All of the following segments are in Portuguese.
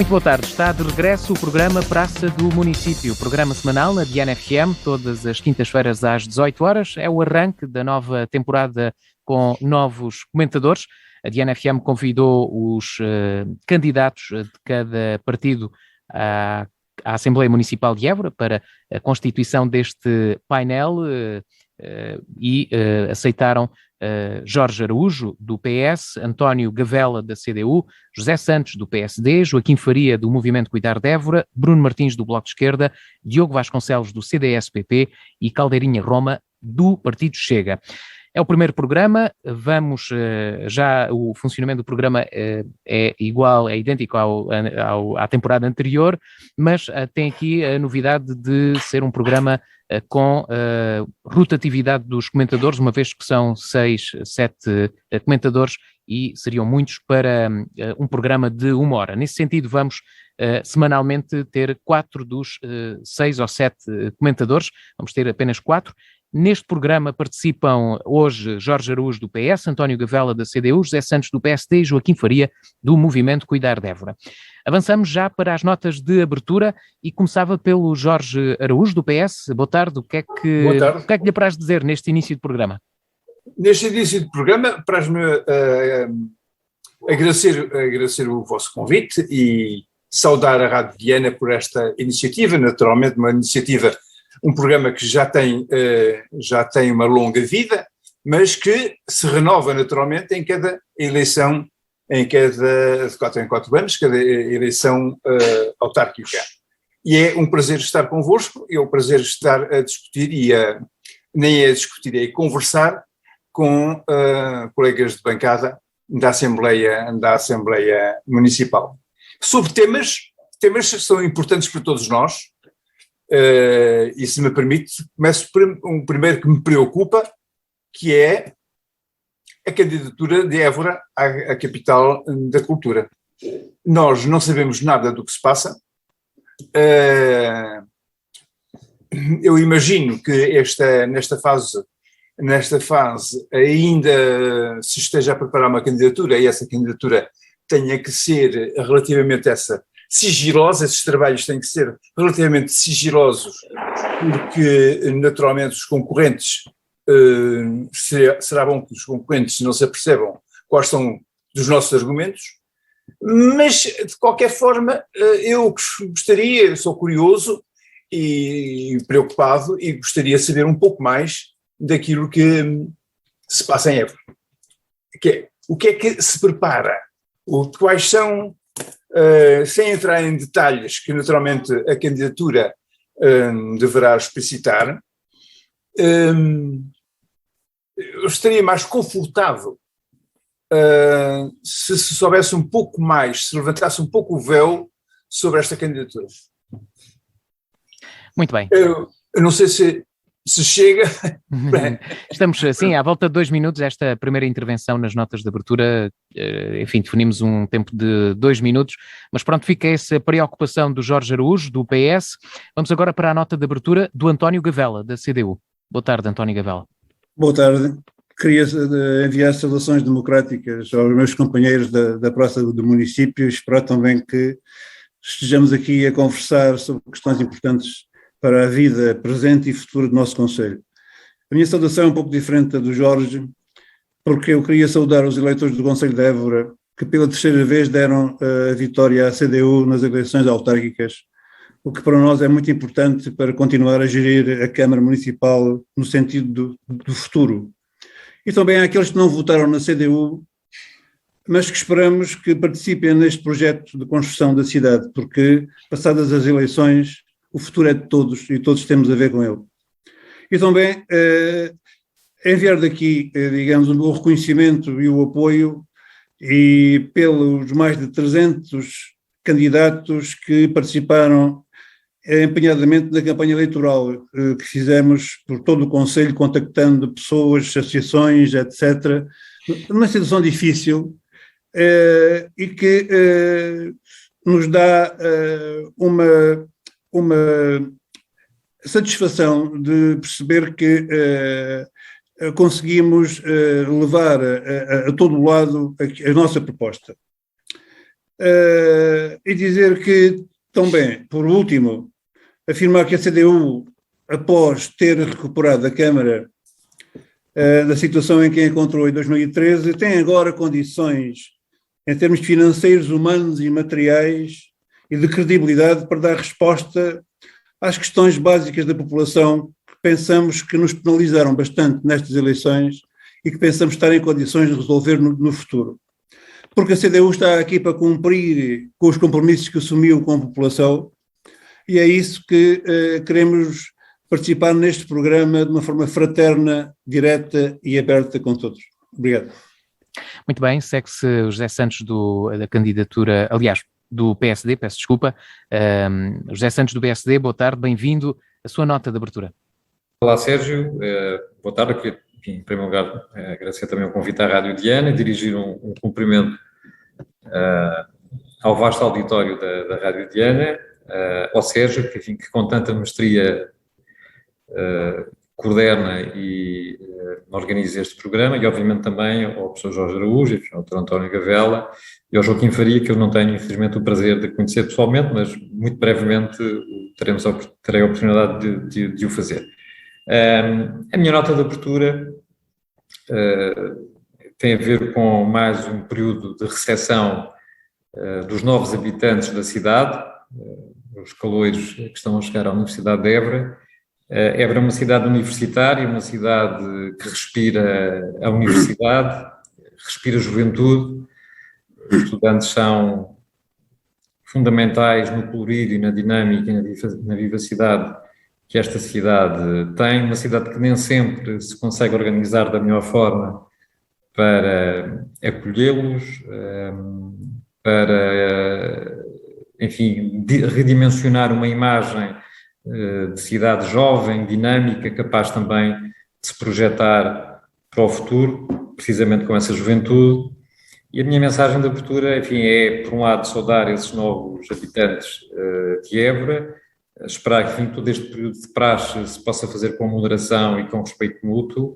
Muito boa tarde. Está de regresso o programa Praça do Município, programa semanal na Diana FM, todas as quintas-feiras às 18 horas. É o arranque da nova temporada com novos comentadores. A Diana FM convidou os candidatos de cada partido à Assembleia Municipal de Évora para a constituição deste painel e aceitaram Jorge Araújo, do PS, António Gavela, da CDU, José Santos, do PSD, Joaquim Faria, do Movimento Cuidar de Évora, Bruno Martins, do Bloco de Esquerda, Diogo Vasconcelos, do CDS-PP e Caldeirinha Roma, do Partido Chega. É o primeiro programa, já o funcionamento do programa é idêntico à temporada anterior, mas tem aqui a novidade de ser um programa com rotatividade dos comentadores, uma vez que são 6, 7 comentadores e seriam muitos para um programa de 1 hora. Nesse sentido, vamos semanalmente ter 4 dos 6 ou 7 comentadores, vamos ter apenas 4. Neste programa participam hoje Jorge Araújo, do PS, António Gavela, da CDU, José Santos, do PSD e Joaquim Faria, do Movimento Cuidar de Évora. Avançamos já para as notas de abertura e começava pelo Jorge Araújo, do PS. Boa tarde. O que é que lhe apraz dizer neste início de programa? Neste início de programa, apraz-me agradecer o vosso convite e saudar a Rádio Diana por esta iniciativa, naturalmente uma iniciativa, um programa que já tem uma longa vida, mas que se renova naturalmente em cada eleição, de 4 em 4 anos, cada eleição autárquica. E é um prazer estar convosco, é um prazer estar a discutir é a conversar com colegas de bancada da Assembleia Municipal. Sobre temas que são importantes para todos nós, e se me permite, começo por um primeiro que me preocupa, que é a candidatura de Évora à capital da cultura. Nós não sabemos nada do que se passa. Eu imagino que nesta fase ainda se esteja a preparar uma candidatura e essa candidatura tenha que ser relativamente sigilosa, esses trabalhos têm que ser relativamente sigilosos, porque naturalmente os concorrentes, será bom que os concorrentes não se apercebam quais são dos nossos argumentos, mas de qualquer forma eu sou curioso e preocupado e gostaria de saber um pouco mais daquilo que se passa em Évora. O que é que se prepara? Quais são, sem entrar em detalhes que naturalmente a candidatura deverá explicitar, eu estaria mais confortável se soubesse um pouco mais, se levantasse um pouco o véu sobre esta candidatura. Muito bem. Eu não sei se chega. Estamos, assim, à volta de 2 minutos, esta primeira intervenção nas notas de abertura, enfim, definimos um tempo de 2 minutos, mas pronto, fica essa preocupação do Jorge Araújo, do PS. Vamos agora para a nota de abertura do António Gavela, da CDU. Boa tarde, António Gavela. Boa tarde. Queria enviar saudações democráticas aos meus companheiros da Praça do Município e esperar também que estejamos aqui a conversar sobre questões importantes para a vida presente e futura do nosso concelho. A minha saudação é um pouco diferente da do Jorge, porque eu queria saudar os eleitores do concelho de Évora, que pela 3ª vez deram a vitória à CDU nas eleições autárquicas, o que para nós é muito importante para continuar a gerir a Câmara Municipal no sentido do futuro. E também há aqueles que não votaram na CDU, mas que esperamos que participem neste projeto de construção da cidade, porque passadas as eleições o futuro é de todos e todos temos a ver com ele. E também enviar daqui, digamos, o meu reconhecimento e o apoio e pelos mais de 300 candidatos que participaram empenhadamente na campanha eleitoral que fizemos por todo o concelho, contactando pessoas, associações, etc., numa situação difícil e que nos dá uma satisfação de perceber que conseguimos levar a todo lado a nossa proposta. E dizer que, também, por último, afirmar que a CDU, após ter recuperado a Câmara da situação em que a encontrou em 2013, tem agora condições, em termos financeiros, humanos e materiais, e de credibilidade para dar resposta às questões básicas da população que pensamos que nos penalizaram bastante nestas eleições e que pensamos estar em condições de resolver no futuro. Porque a CDU está aqui para cumprir com os compromissos que assumiu com a população e é isso que queremos participar neste programa de uma forma fraterna, direta e aberta com todos. Obrigado. Muito bem, segue-se o José Santos da candidatura, aliás, do PSD, peço desculpa. José Santos do PSD, boa tarde, bem-vindo. A sua nota de abertura. Olá, Sérgio. Boa tarde. Queria, enfim, em primeiro lugar, agradecer também o convite à Rádio Diana e dirigir um cumprimento ao vasto auditório da Rádio Diana, ao Sérgio, que, enfim, que com tanta mestria coordena e organiza este programa, e obviamente também ao professor Jorge Araújo, ao Dr. António Gavela e ao Joaquim Faria, que eu não tenho, infelizmente, o prazer de conhecer pessoalmente, mas muito brevemente terei a oportunidade de o fazer. A minha nota de abertura tem a ver com mais um período de recepção dos novos habitantes da cidade, os caloiros que estão a chegar à Universidade de Évora. Évora é uma cidade universitária, uma cidade que respira a universidade, respira a juventude. Os estudantes são fundamentais no colorido e na dinâmica e na vivacidade que esta cidade tem, uma cidade que nem sempre se consegue organizar da melhor forma para acolhê-los, para, enfim, redimensionar uma imagem de cidade jovem, dinâmica, capaz também de se projetar para o futuro, precisamente com essa juventude. E a minha mensagem de abertura, enfim, é, por um lado, saudar esses novos habitantes de Évora, esperar que, enfim, todo este período de praxe se possa fazer com moderação e com respeito mútuo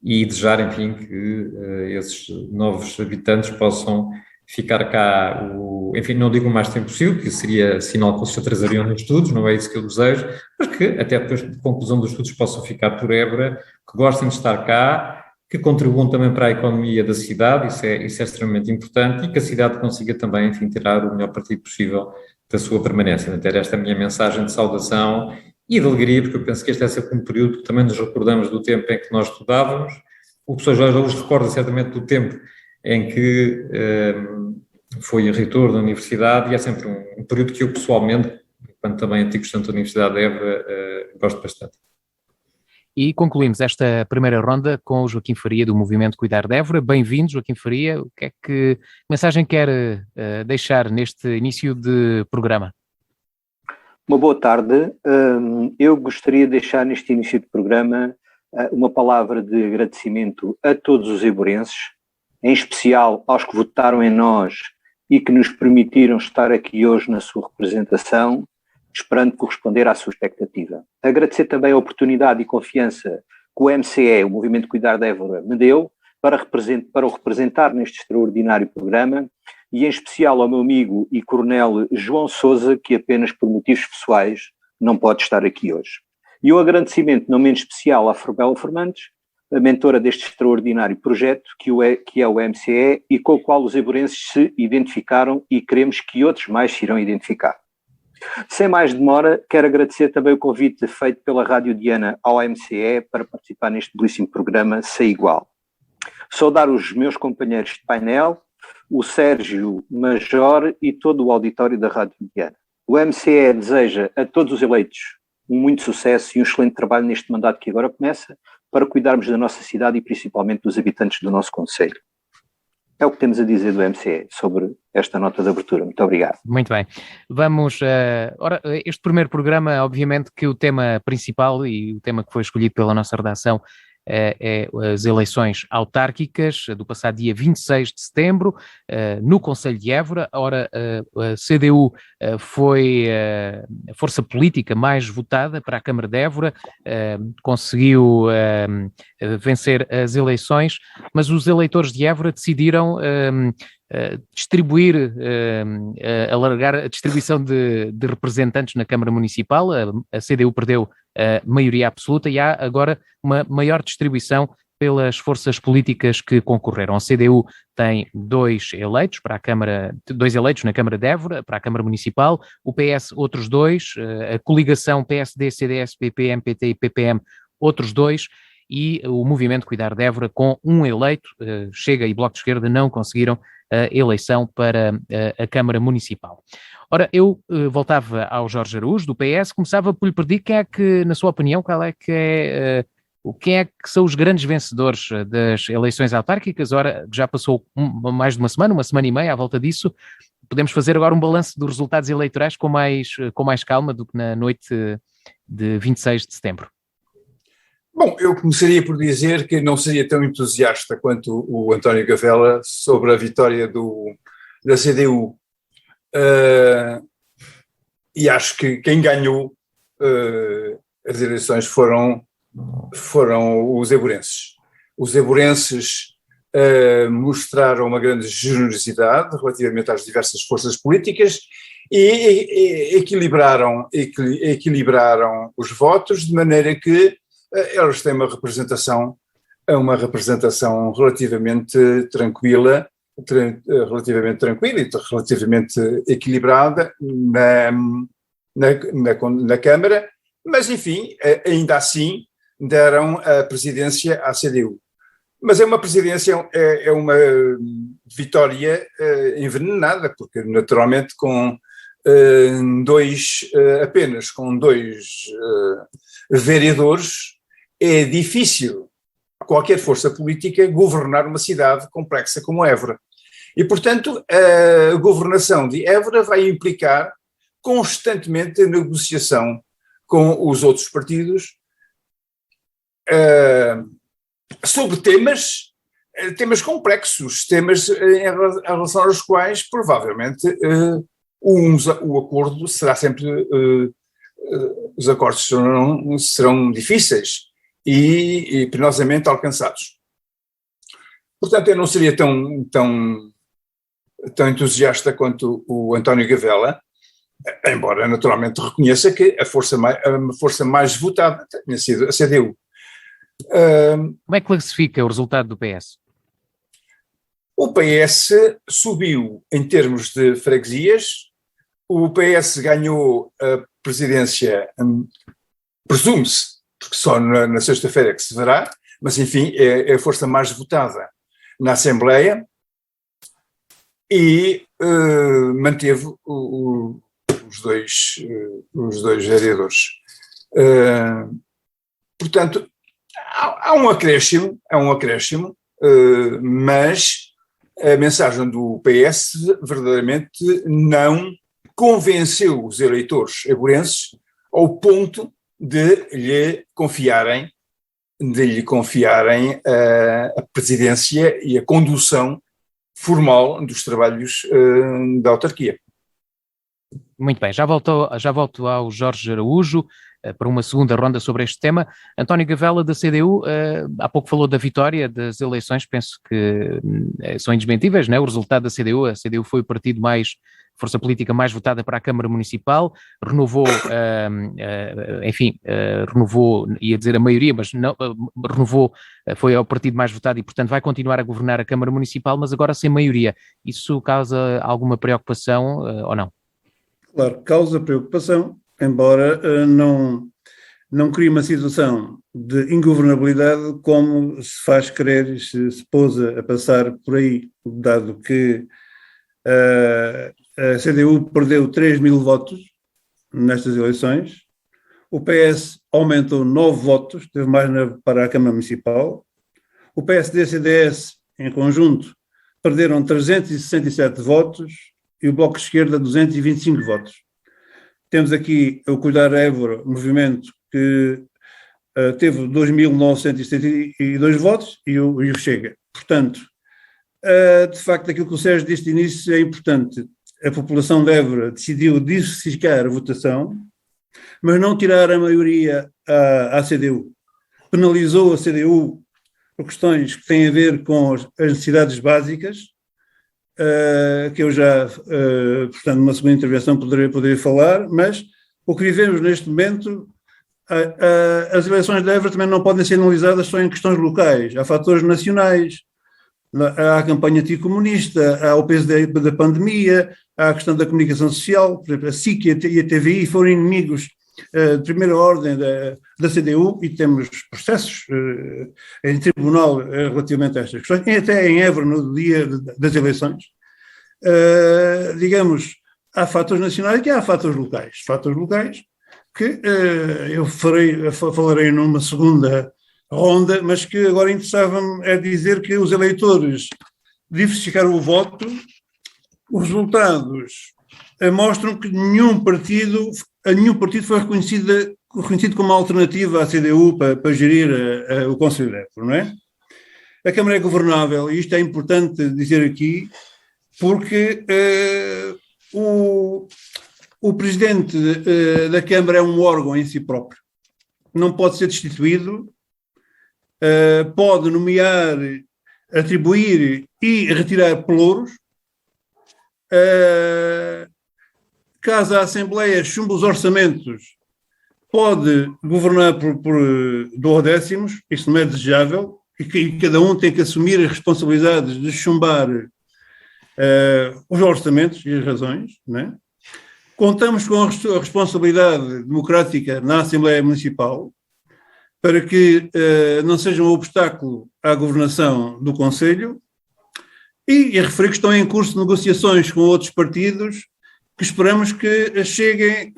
e desejar, enfim, que esses novos habitantes possam ficar cá, enfim, não digo o mais tempo possível, que seria sinal que se atrasariam nos estudos, não é isso que eu desejo, mas que até depois de conclusão dos estudos possam ficar por Évora, que gostem de estar cá, que contribuam também para a economia da cidade, isso é extremamente importante, e que a cidade consiga também, enfim, tirar o melhor partido possível da sua permanência. Até esta é a minha mensagem de saudação e de alegria, porque eu penso que este é sempre um período que também nos recordamos do tempo em que nós estudávamos. O professor Jorge Araújo recorda certamente do tempo em que foi reitor da universidade, e é sempre um período que eu pessoalmente, enquanto também antigo estudante da Universidade de Évora, gosto bastante. E concluímos esta primeira ronda com o Joaquim Faria do Movimento Cuidar de Évora. Bem-vindo, Joaquim Faria. O que mensagem quer deixar neste início de programa? Uma boa tarde. Eu gostaria de deixar neste início de programa uma palavra de agradecimento a todos os eivorenses, em especial aos que votaram em nós e que nos permitiram estar aqui hoje na sua representação, esperando corresponder à sua expectativa. Agradecer também a oportunidade e confiança que o MCE, o Movimento Cuidar de Évora, me deu para o representar neste extraordinário programa, e em especial ao meu amigo e coronel João Sousa, que apenas por motivos pessoais não pode estar aqui hoje. E um agradecimento não menos especial à Forbela Fernandes, a mentora deste extraordinário projeto que é o MCE e com o qual os eivorenses se identificaram e queremos que outros mais se irão identificar. Sem mais demora, quero agradecer também o convite feito pela Rádio Diana ao MCE para participar neste belíssimo programa sem igual. Saudar os meus companheiros de painel, o Sérgio Major e todo o auditório da Rádio Diana. O MCE deseja a todos os eleitos muito sucesso e um excelente trabalho neste mandato que agora começa, para cuidarmos da nossa cidade e principalmente dos habitantes do nosso concelho. É o que temos a dizer do MCE sobre esta nota de abertura. Muito obrigado. Muito bem. Vamos... ora, este primeiro programa, obviamente que o tema principal e o tema que foi escolhido pela nossa redação as eleições autárquicas do passado dia 26 de setembro, no Conselho de Évora. Ora, a CDU foi a força política mais votada para a Câmara de Évora, conseguiu vencer as eleições, mas os eleitores de Évora decidiram alargar a distribuição de representantes na Câmara Municipal. A CDU perdeu a maioria absoluta e há agora uma maior distribuição pelas forças políticas que concorreram. A CDU tem dois eleitos na Câmara de Évora, para a Câmara Municipal, o PS outros dois, a coligação PSD, CDS, PP, MPT e PPM outros dois, e o Movimento Cuidar de Évora com um eleito. Chega e Bloco de Esquerda não conseguiram a eleição para a Câmara Municipal. Ora, eu voltava ao Jorge Araújo, do PS, começava por lhe pedir quem é que, na sua opinião, quem é que são os grandes vencedores das eleições autárquicas. Ora, já passou mais de uma semana e meia à volta disso. Podemos fazer agora um balanço dos resultados eleitorais com mais calma do que na noite de 26 de setembro. Bom, eu começaria por dizer que não seria tão entusiasta quanto o António Gavela sobre a vitória da CDU. E acho que quem ganhou as eleições foram os évorenses. Os évorenses mostraram uma grande generosidade relativamente às diversas forças políticas e equilibraram os votos de maneira que elas têm uma representação relativamente tranquila e relativamente equilibrada na Câmara, mas enfim, ainda assim deram a presidência à CDU. Mas é uma presidência, é uma vitória envenenada, porque naturalmente apenas com dois vereadores é difícil a qualquer força política governar uma cidade complexa como Évora. E, portanto, a governação de Évora vai implicar constantemente a negociação com os outros partidos sobre temas complexos, temas em relação aos quais, provavelmente, o acordo será sempre... os acordos serão difíceis e penosamente alcançados. Portanto, eu não seria tão entusiasta quanto o António Gavela, embora naturalmente reconheça que a força mais votada tenha sido a CDU. Como é que classifica o resultado do PS? O PS subiu em termos de freguesias. O PS ganhou a presidência, presume-se, porque só na sexta-feira é que se verá, mas enfim, é a força mais votada na Assembleia e manteve os dois vereadores. Portanto, há um acréscimo, mas a mensagem do PS verdadeiramente não convenceu os eleitores évorenses ao ponto de lhe confiarem a presidência e a condução formal dos trabalhos da autarquia. Muito bem, já volto ao Jorge Araújo para uma segunda ronda sobre este tema. António Gavela, da CDU, há pouco falou da vitória das eleições, penso que são indesmentíveis, não é? O resultado da CDU, a CDU foi o partido força política mais votada para a Câmara Municipal, renovou, ia dizer a maioria, mas não, renovou, foi ao partido mais votado e, portanto, vai continuar a governar a Câmara Municipal, mas agora sem maioria. Isso causa alguma preocupação ou não? Claro, causa preocupação, embora não crie uma situação de ingovernabilidade como se faz crer, se pousa a passar por aí, dado que a CDU perdeu 3.000 votos nestas eleições, o PS aumentou 9 votos, teve mais para a Câmara Municipal, o PSD e o CDS, em conjunto, perderam 367 votos e o Bloco de Esquerda 225 votos. Temos aqui o Cuidar Évora, movimento que teve 2.972 votos e o Chega. Portanto, de facto, aquilo que o Sérgio disse de início é importante. A população de decidiu diversificar a votação, mas não tirar a maioria à CDU. Penalizou a CDU por questões que têm a ver com as necessidades básicas, que eu já, portanto, numa segunda intervenção poderia falar, mas o que vivemos neste momento, as eleições de Évora também não podem ser analisadas só em questões locais. Há fatores nacionais, há a campanha anticomunista, há o peso da pandemia, há a questão da comunicação social. Por exemplo, a SIC e a TVI foram inimigos de primeira ordem da CDU e temos processos em tribunal relativamente a estas questões, e até em Évora no dia das eleições. Digamos, há fatores nacionais e há fatores locais. Fatores locais que eu falarei numa segunda ronda, mas que agora interessava-me é dizer que os eleitores diversificaram o voto. Os resultados mostram que nenhum partido foi reconhecido como alternativa à CDU para gerir o Conselho de Évora, não é? A Câmara é governável, e isto é importante dizer aqui, porque o Presidente da Câmara é um órgão em si próprio. Não pode ser destituído, pode nomear, atribuir e retirar pelouros. Caso a Assembleia chumbe os orçamentos, pode governar por duodécimos, isso não é desejável, e cada um tem que assumir as responsabilidades de chumbar os orçamentos e as razões, não é? Contamos com a responsabilidade democrática na Assembleia Municipal para que não seja um obstáculo à governação do Conselho, e referir que estão em curso negociações com outros partidos que esperamos que cheguem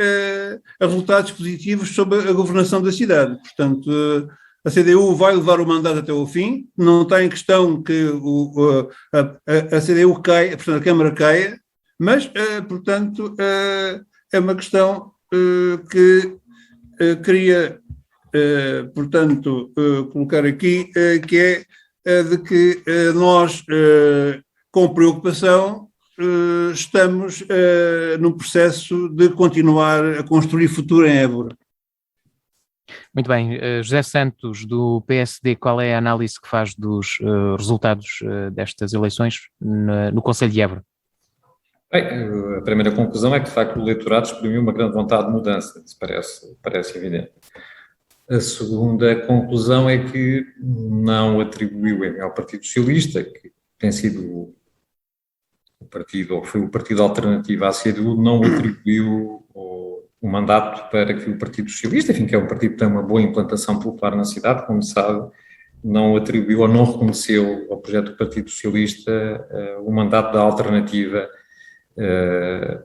a resultados positivos sobre a governação da cidade. Portanto, a CDU vai levar o mandato até ao fim, não está em questão que a CDU caia, portanto, a Câmara caia, mas, portanto, é uma questão que queria, portanto, colocar aqui, que é de que nós, com preocupação, estamos num processo de continuar a construir futuro em Évora. Muito bem. José Santos, do PSD, qual é a análise que faz dos resultados destas eleições no Conselho de Évora? Bem, a primeira conclusão é que, de facto, o eleitorado exprimiu uma grande vontade de mudança, isso parece evidente. A segunda conclusão é que não atribuiu ao Partido Socialista, que tem sido o partido, ou foi o partido alternativo à CDU, não atribuiu o mandato para que o Partido Socialista, enfim, que é um partido que tem uma boa implantação popular na cidade, como sabe, não atribuiu ou não reconheceu ao projeto do Partido Socialista o mandato da alternativa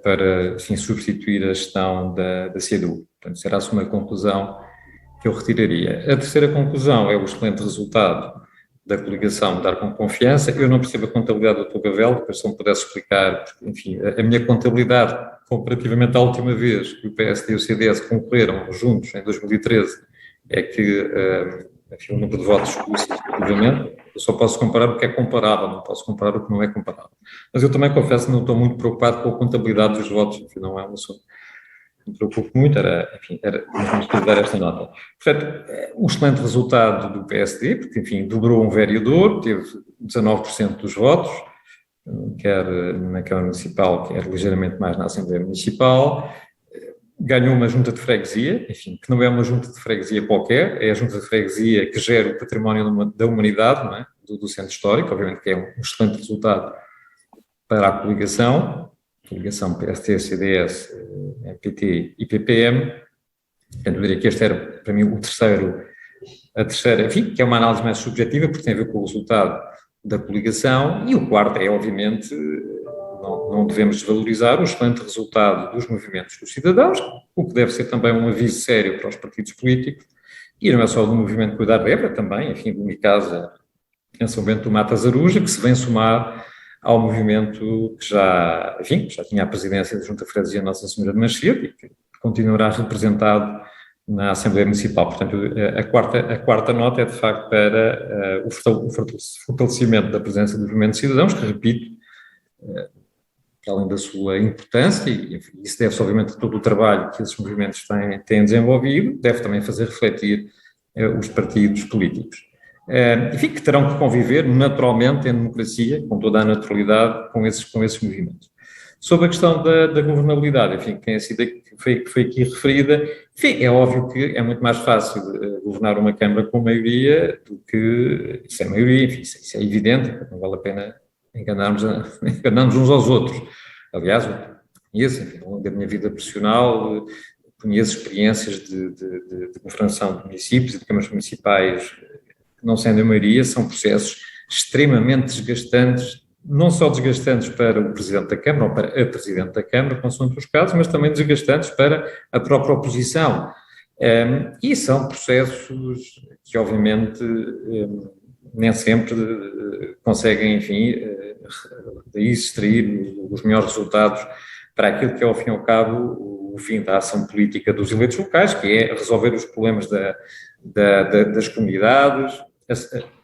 para, enfim, substituir a gestão da CDU. Portanto, será a segunda conclusão que eu retiraria. A terceira conclusão é o excelente resultado da coligação Dar com Confiança. Eu não percebo a contabilidade do Dr. Gavel, depois se eu me pudesse explicar, porque, enfim, a minha contabilidade, comparativamente à última vez que o PSD e o CDS concorreram juntos, em 2013, é que, enfim, o número de votos subiu significativamente. Eu só posso comparar o que é comparável, não posso comparar o que não é comparável. Mas eu também confesso que não estou muito preocupado com a contabilidade dos votos, enfim, não é um assunto que me preocupa muito, era dar esta nota. Portanto, um excelente resultado do PSD, porque, enfim, dobrou um vereador, teve 19% dos votos, quer na Câmara Municipal, quer ligeiramente mais na Assembleia Municipal, ganhou uma junta de freguesia, enfim, que não é uma junta de freguesia qualquer, é a junta de freguesia que gera o património da humanidade, não é? do centro histórico, obviamente que é um excelente resultado para a coligação PSD, CDS, PT e PPM. Eu diria que este era, para mim, a terceira, enfim, que é uma análise mais subjetiva, porque tem a ver com o resultado da coligação, e o quarto é, obviamente, não devemos desvalorizar o excelente resultado dos movimentos dos cidadãos, o que deve ser também um aviso sério para os partidos políticos, e não é só do movimento Cuidar de Évora, também, enfim, do Micasa em São Bento do Mata Zaruja, que se vem somar ao movimento que já tinha a presidência da Junta de Freguesia Nossa Senhora de Macedo e que continuará representado na Assembleia Municipal. Portanto, a quarta nota é, de facto, para o fortalecimento da presença dos movimentos de cidadãos, que, repito, que além da sua importância, e enfim, isso deve-se, obviamente, a todo o trabalho que esses movimentos têm desenvolvido, deve também fazer refletir os partidos políticos. Enfim, que terão que conviver naturalmente em democracia, com toda a naturalidade, com esses movimentos. Sobre a questão da governabilidade, enfim, que foi aqui referida, enfim, é óbvio que é muito mais fácil governar uma Câmara com maioria do que sem maioria, enfim, isso é evidente, não vale a pena enganarmos uns aos outros. Aliás, eu conheço, enfim, ao longo da minha vida profissional, conheço experiências de governação de municípios e de câmaras municipais que não sendo a maioria, são processos extremamente desgastantes, não só desgastantes para o Presidente da Câmara ou para a Presidente da Câmara, consoante os casos, mas também desgastantes para a própria oposição. E são processos que, obviamente, nem sempre conseguem, enfim, daí extrair os melhores resultados para aquilo que é, ao fim e ao cabo, o fim da ação política dos eleitos locais, que é resolver os problemas das comunidades,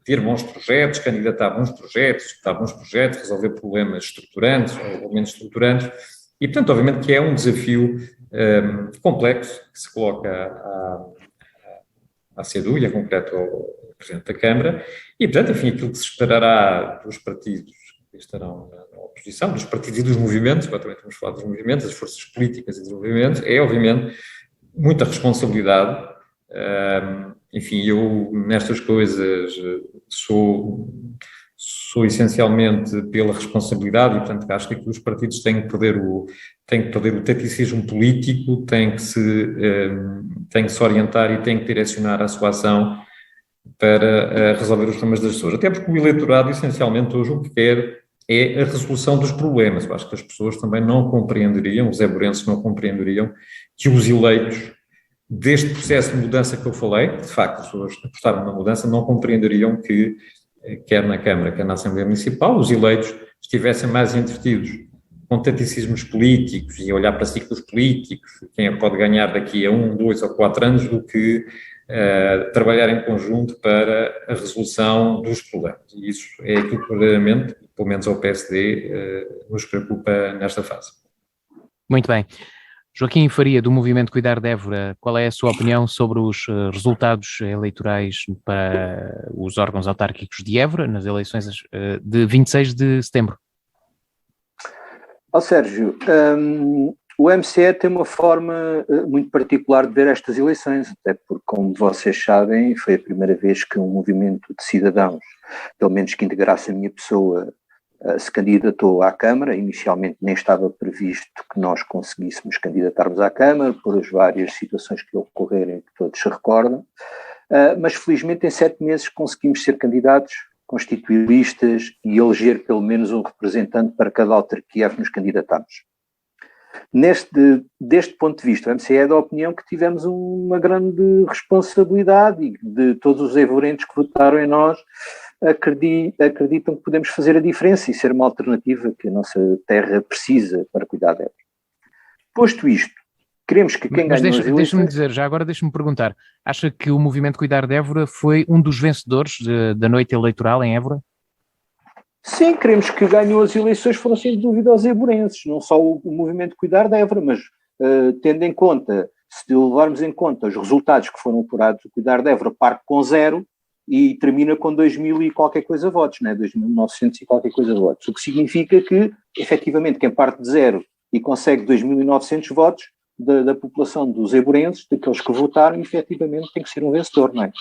ter bons projetos, candidatar a bons projetos, executar bons projetos, resolver problemas estruturantes ou menos estruturantes, e, portanto, obviamente que é um desafio complexo que se coloca à CEDU e, em concreto, ao Presidente da Câmara, e, portanto, enfim, aquilo que se esperará dos partidos que estarão na oposição, dos partidos e dos movimentos, agora também estamos a falar dos movimentos, das forças políticas e dos movimentos, é, obviamente, muita responsabilidade. Enfim, eu nestas coisas sou essencialmente pela responsabilidade e, portanto, acho que aqui os partidos têm que perder o taticismo político, têm que se orientar e têm que direcionar a sua ação para resolver os problemas das pessoas. Até porque o eleitorado, essencialmente, hoje o que quer é a resolução dos problemas. Eu acho que as pessoas também não compreenderiam, os eburenses não compreenderiam que os eleitos deste processo de mudança que eu falei, de facto, as pessoas apostaram na mudança, não compreenderiam que, quer na Câmara, quer na Assembleia Municipal, os eleitos estivessem mais entretidos com taticismos políticos e a olhar para ciclos políticos, quem é que pode ganhar daqui a 1, 2 ou 4 anos, do que trabalhar em conjunto para a resolução dos problemas. E isso é aquilo que verdadeiramente, pelo menos ao PSD, nos preocupa nesta fase. Muito bem. Joaquim Faria, do Movimento Cuidar de Évora, qual é a sua opinião sobre os resultados eleitorais para os órgãos autárquicos de Évora nas eleições de 26 de setembro? Sérgio, o MCE tem uma forma muito particular de ver estas eleições, até porque, como vocês sabem, foi a primeira vez que um movimento de cidadãos, pelo menos que integrasse a minha pessoa, se candidatou à Câmara. Inicialmente nem estava previsto que nós conseguíssemos candidatarmos à Câmara, por as várias situações que ocorreram, que todos se recordam, mas felizmente em 7 meses conseguimos ser candidatos, constituir listas e eleger pelo menos um representante para cada autarquia a que nos candidatamos. Deste ponto de vista, o MCE é da opinião que tivemos uma grande responsabilidade e de todos os evorentes que votaram em nós acreditam que podemos fazer a diferença e ser uma alternativa que a nossa terra precisa para cuidar dela. Posto isto, queremos que quem ganhe as eleições... Deixa-me dizer, já agora deixa-me perguntar, acha que o Movimento Cuidar de Évora foi um dos vencedores da noite eleitoral em Évora? Sim, queremos que ganhou as eleições, foram sem dúvida os evorenses, não só o Movimento Cuidar de Évora, mas tendo em conta, se levarmos em conta os resultados que foram apurados, o Cuidar de Évora parte com 0 e termina com 2.000 e qualquer coisa votos, né? 2.900 e qualquer coisa votos, o que significa que, efetivamente, quem parte de 0 e consegue 2.900 votos da população dos evorenses, daqueles que votaram, efetivamente tem que ser um vencedor, não é?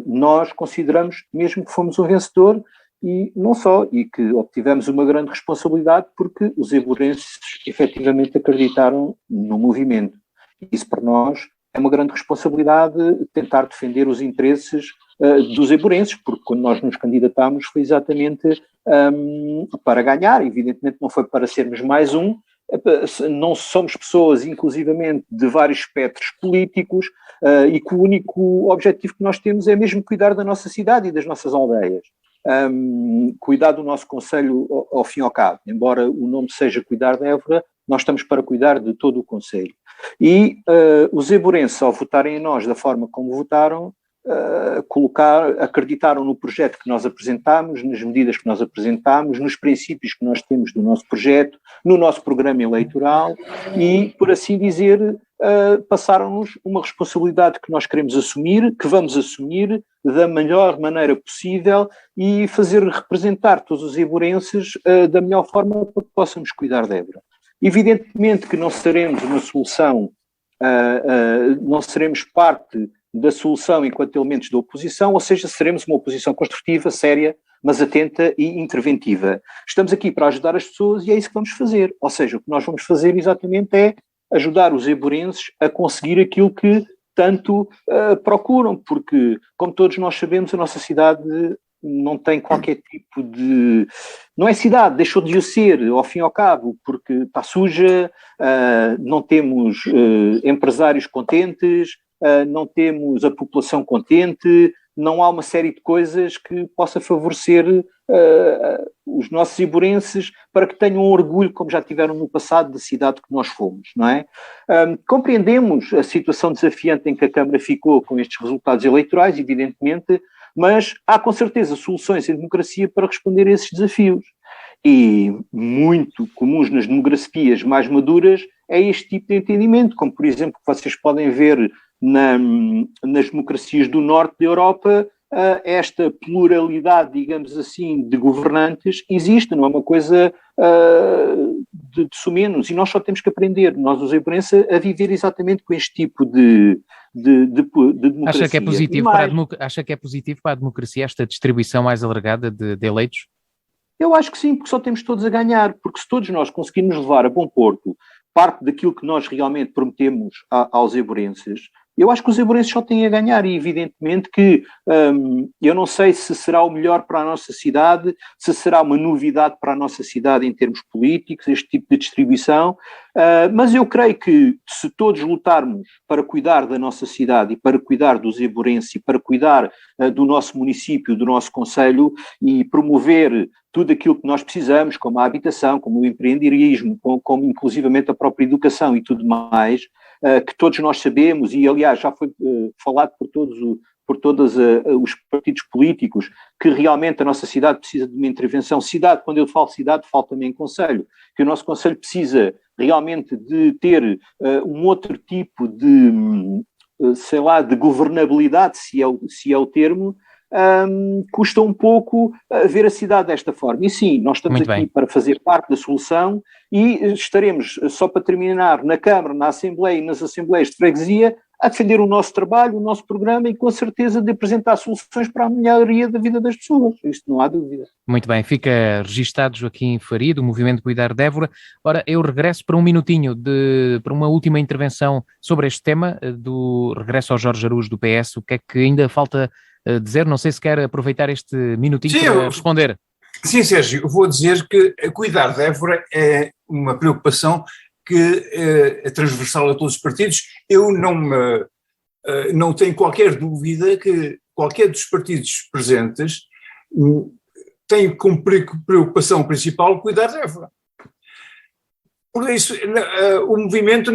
Nós consideramos mesmo que fomos um vencedor e não só, e que obtivemos uma grande responsabilidade porque os evorenses efetivamente acreditaram no movimento. Isso para nós é uma grande responsabilidade tentar defender os interesses dos evorenses, porque quando nós nos candidatámos foi exatamente para ganhar, evidentemente não foi para sermos mais um. Não somos pessoas, inclusivamente, de vários espectros políticos e que o único objetivo que nós temos é mesmo cuidar da nossa cidade e das nossas aldeias. Cuidar do nosso concelho ao fim e ao cabo. Embora o nome seja Cuidar de Évora, nós estamos para cuidar de todo o Conselho. E os eburenses, ao votarem em nós da forma como votaram, acreditaram no projeto que nós apresentámos, nas medidas que nós apresentámos, nos princípios que nós temos do nosso projeto, no nosso programa eleitoral e, por assim dizer, passaram-nos uma responsabilidade que nós queremos assumir, que vamos assumir da melhor maneira possível e fazer representar todos os eburenses da melhor forma para que possamos cuidar de Évora. Evidentemente que não seremos uma solução, não seremos parte da solução enquanto elementos da oposição, ou seja, seremos uma oposição construtiva, séria, mas atenta e interventiva. Estamos aqui para ajudar as pessoas e é isso que vamos fazer. Ou seja, o que nós vamos fazer exatamente é ajudar os eburenses a conseguir aquilo que tanto procuram, porque, como todos nós sabemos, a nossa cidade não tem qualquer tipo de... Não é cidade, deixou de o ser, ao fim e ao cabo, porque está suja, não temos empresários contentes, não temos a população contente, não há uma série de coisas que possa favorecer os nossos eburenses para que tenham orgulho, como já tiveram no passado, da cidade que nós fomos, não é? Compreendemos a situação desafiante em que a Câmara ficou com estes resultados eleitorais, evidentemente, mas há com certeza soluções em democracia para responder a esses desafios. E muito comuns nas democracias mais maduras é este tipo de entendimento, como por exemplo vocês podem ver nas democracias do norte da Europa, esta pluralidade, digamos assim, de governantes existe, não é uma coisa de sumenos, e nós só temos que aprender, nós os eburenses, a viver exatamente com este tipo de democracia. Acha que é positivo para a democracia esta distribuição mais alargada de eleitos? Eu acho que sim, porque só temos todos a ganhar, porque se todos nós conseguirmos levar a bom porto parte daquilo que nós realmente prometemos aos eburenses, eu acho que os eburenses só têm a ganhar e evidentemente que eu não sei se será o melhor para a nossa cidade, se será uma novidade para a nossa cidade em termos políticos, este tipo de distribuição, mas eu creio que se todos lutarmos para cuidar da nossa cidade e para cuidar dos eburenses e para cuidar do nosso município, do nosso concelho e promover tudo aquilo que nós precisamos, como a habitação, como o empreendedorismo, como inclusivamente a própria educação e tudo mais, que todos nós sabemos, e aliás já foi falado por todos os partidos políticos, que realmente a nossa cidade precisa de uma intervenção. Cidade, quando eu falo cidade, falo também em concelho, que o nosso concelho precisa realmente de ter um outro tipo de, sei lá, de governabilidade, se é o termo. Custa um pouco ver a cidade desta forma. E sim, nós estamos aqui para fazer parte da solução e estaremos, só para terminar, na Câmara, na Assembleia e nas Assembleias de Freguesia, a defender o nosso trabalho, o nosso programa e com certeza de apresentar soluções para a melhoria da vida das pessoas. Isto não há dúvida. Muito bem, fica registado Joaquim Faria, do Movimento Cuidar de Évora. Ora, eu regresso para um minutinho, para uma última intervenção sobre este tema, do regresso ao Jorge Araújo do PS. O que é que ainda falta dizer? Não sei se quer aproveitar este minutinho para responder. Sim, Sérgio, eu vou dizer que cuidar de Évora é uma preocupação que é transversal a todos os partidos. Eu não tenho qualquer dúvida que qualquer dos partidos presentes tem como preocupação principal cuidar de Évora. Por isso, o movimento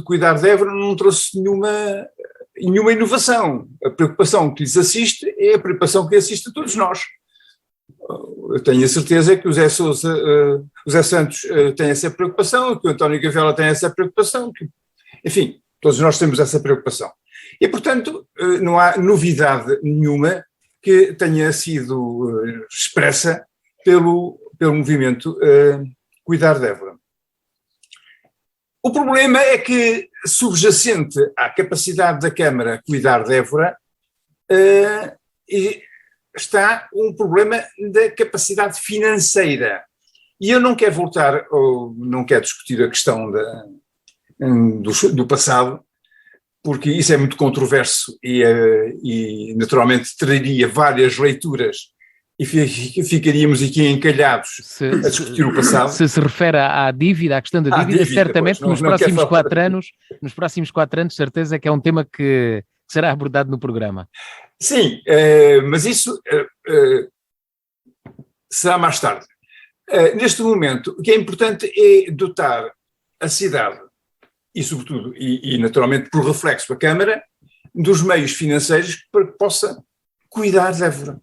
Cuidar de Évora não trouxe nenhuma inovação. A preocupação que lhes assiste é a preocupação que assiste a todos nós. Eu tenho a certeza que o José Santos tem essa preocupação, que o António Gavela tem essa preocupação, enfim, todos nós temos essa preocupação. E, portanto, não há novidade nenhuma que tenha sido expressa pelo movimento Cuidar de Évora. O problema é que, subjacente à capacidade da Câmara cuidar de Évora, está um problema da capacidade financeira. E eu não quero voltar, ou não quero discutir a questão do passado, porque isso é muito controverso e naturalmente traria várias leituras e ficaríamos aqui encalhados a discutir o passado. Se refere à dívida, à questão da dívida, certamente pois, nos próximos 4 anos, certeza que é um tema que será abordado no programa. Sim, mas isso será mais tarde. Neste momento, o que é importante é dotar a cidade, e sobretudo, e naturalmente por reflexo a Câmara, dos meios financeiros para que possa cuidar de Évora.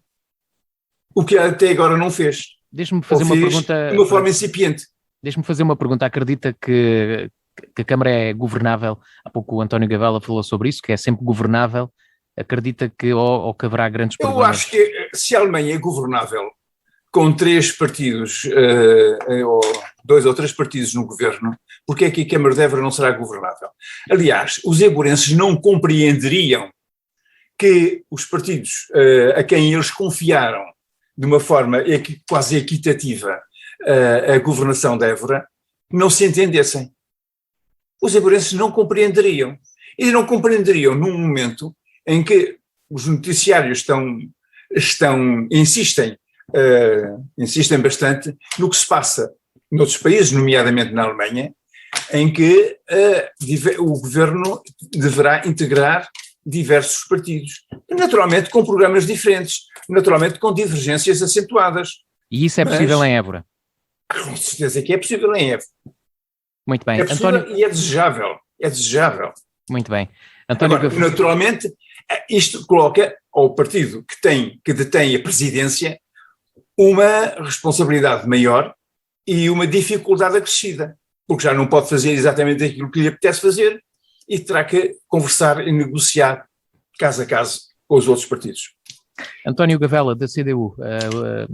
O que até agora não fez. Deixe-me fazer uma pergunta. De uma forma incipiente. Deixe-me fazer uma pergunta. Acredita que a Câmara é governável? Há pouco o António Gavela falou sobre isso, que é sempre governável. Acredita que ou que haverá grandes problemas? Eu acho que se a Alemanha é governável com 3 partidos, ou 2 ou 3 partidos no governo, porque é que a Câmara de Évora não será governável? Aliás, os évorenses não compreenderiam que os partidos a quem eles confiaram de uma forma quase equitativa a governação de Évora não se entendessem. Os évorenses não compreenderiam. E não compreenderiam num momento em que os noticiários insistem bastante no que se passa noutros países, nomeadamente na Alemanha, em que o governo deverá integrar diversos partidos, naturalmente com programas diferentes, naturalmente com divergências acentuadas. E isso é possível em Évora? Com certeza que é possível em Évora. Muito bem. É possível, António... e é desejável. Muito bem. António... Agora, naturalmente, isto coloca ao partido que detém a presidência uma responsabilidade maior e uma dificuldade acrescida, porque já não pode fazer exatamente aquilo que lhe apetece fazer e terá que conversar e negociar caso a caso com os outros partidos. António Gavela, da CDU,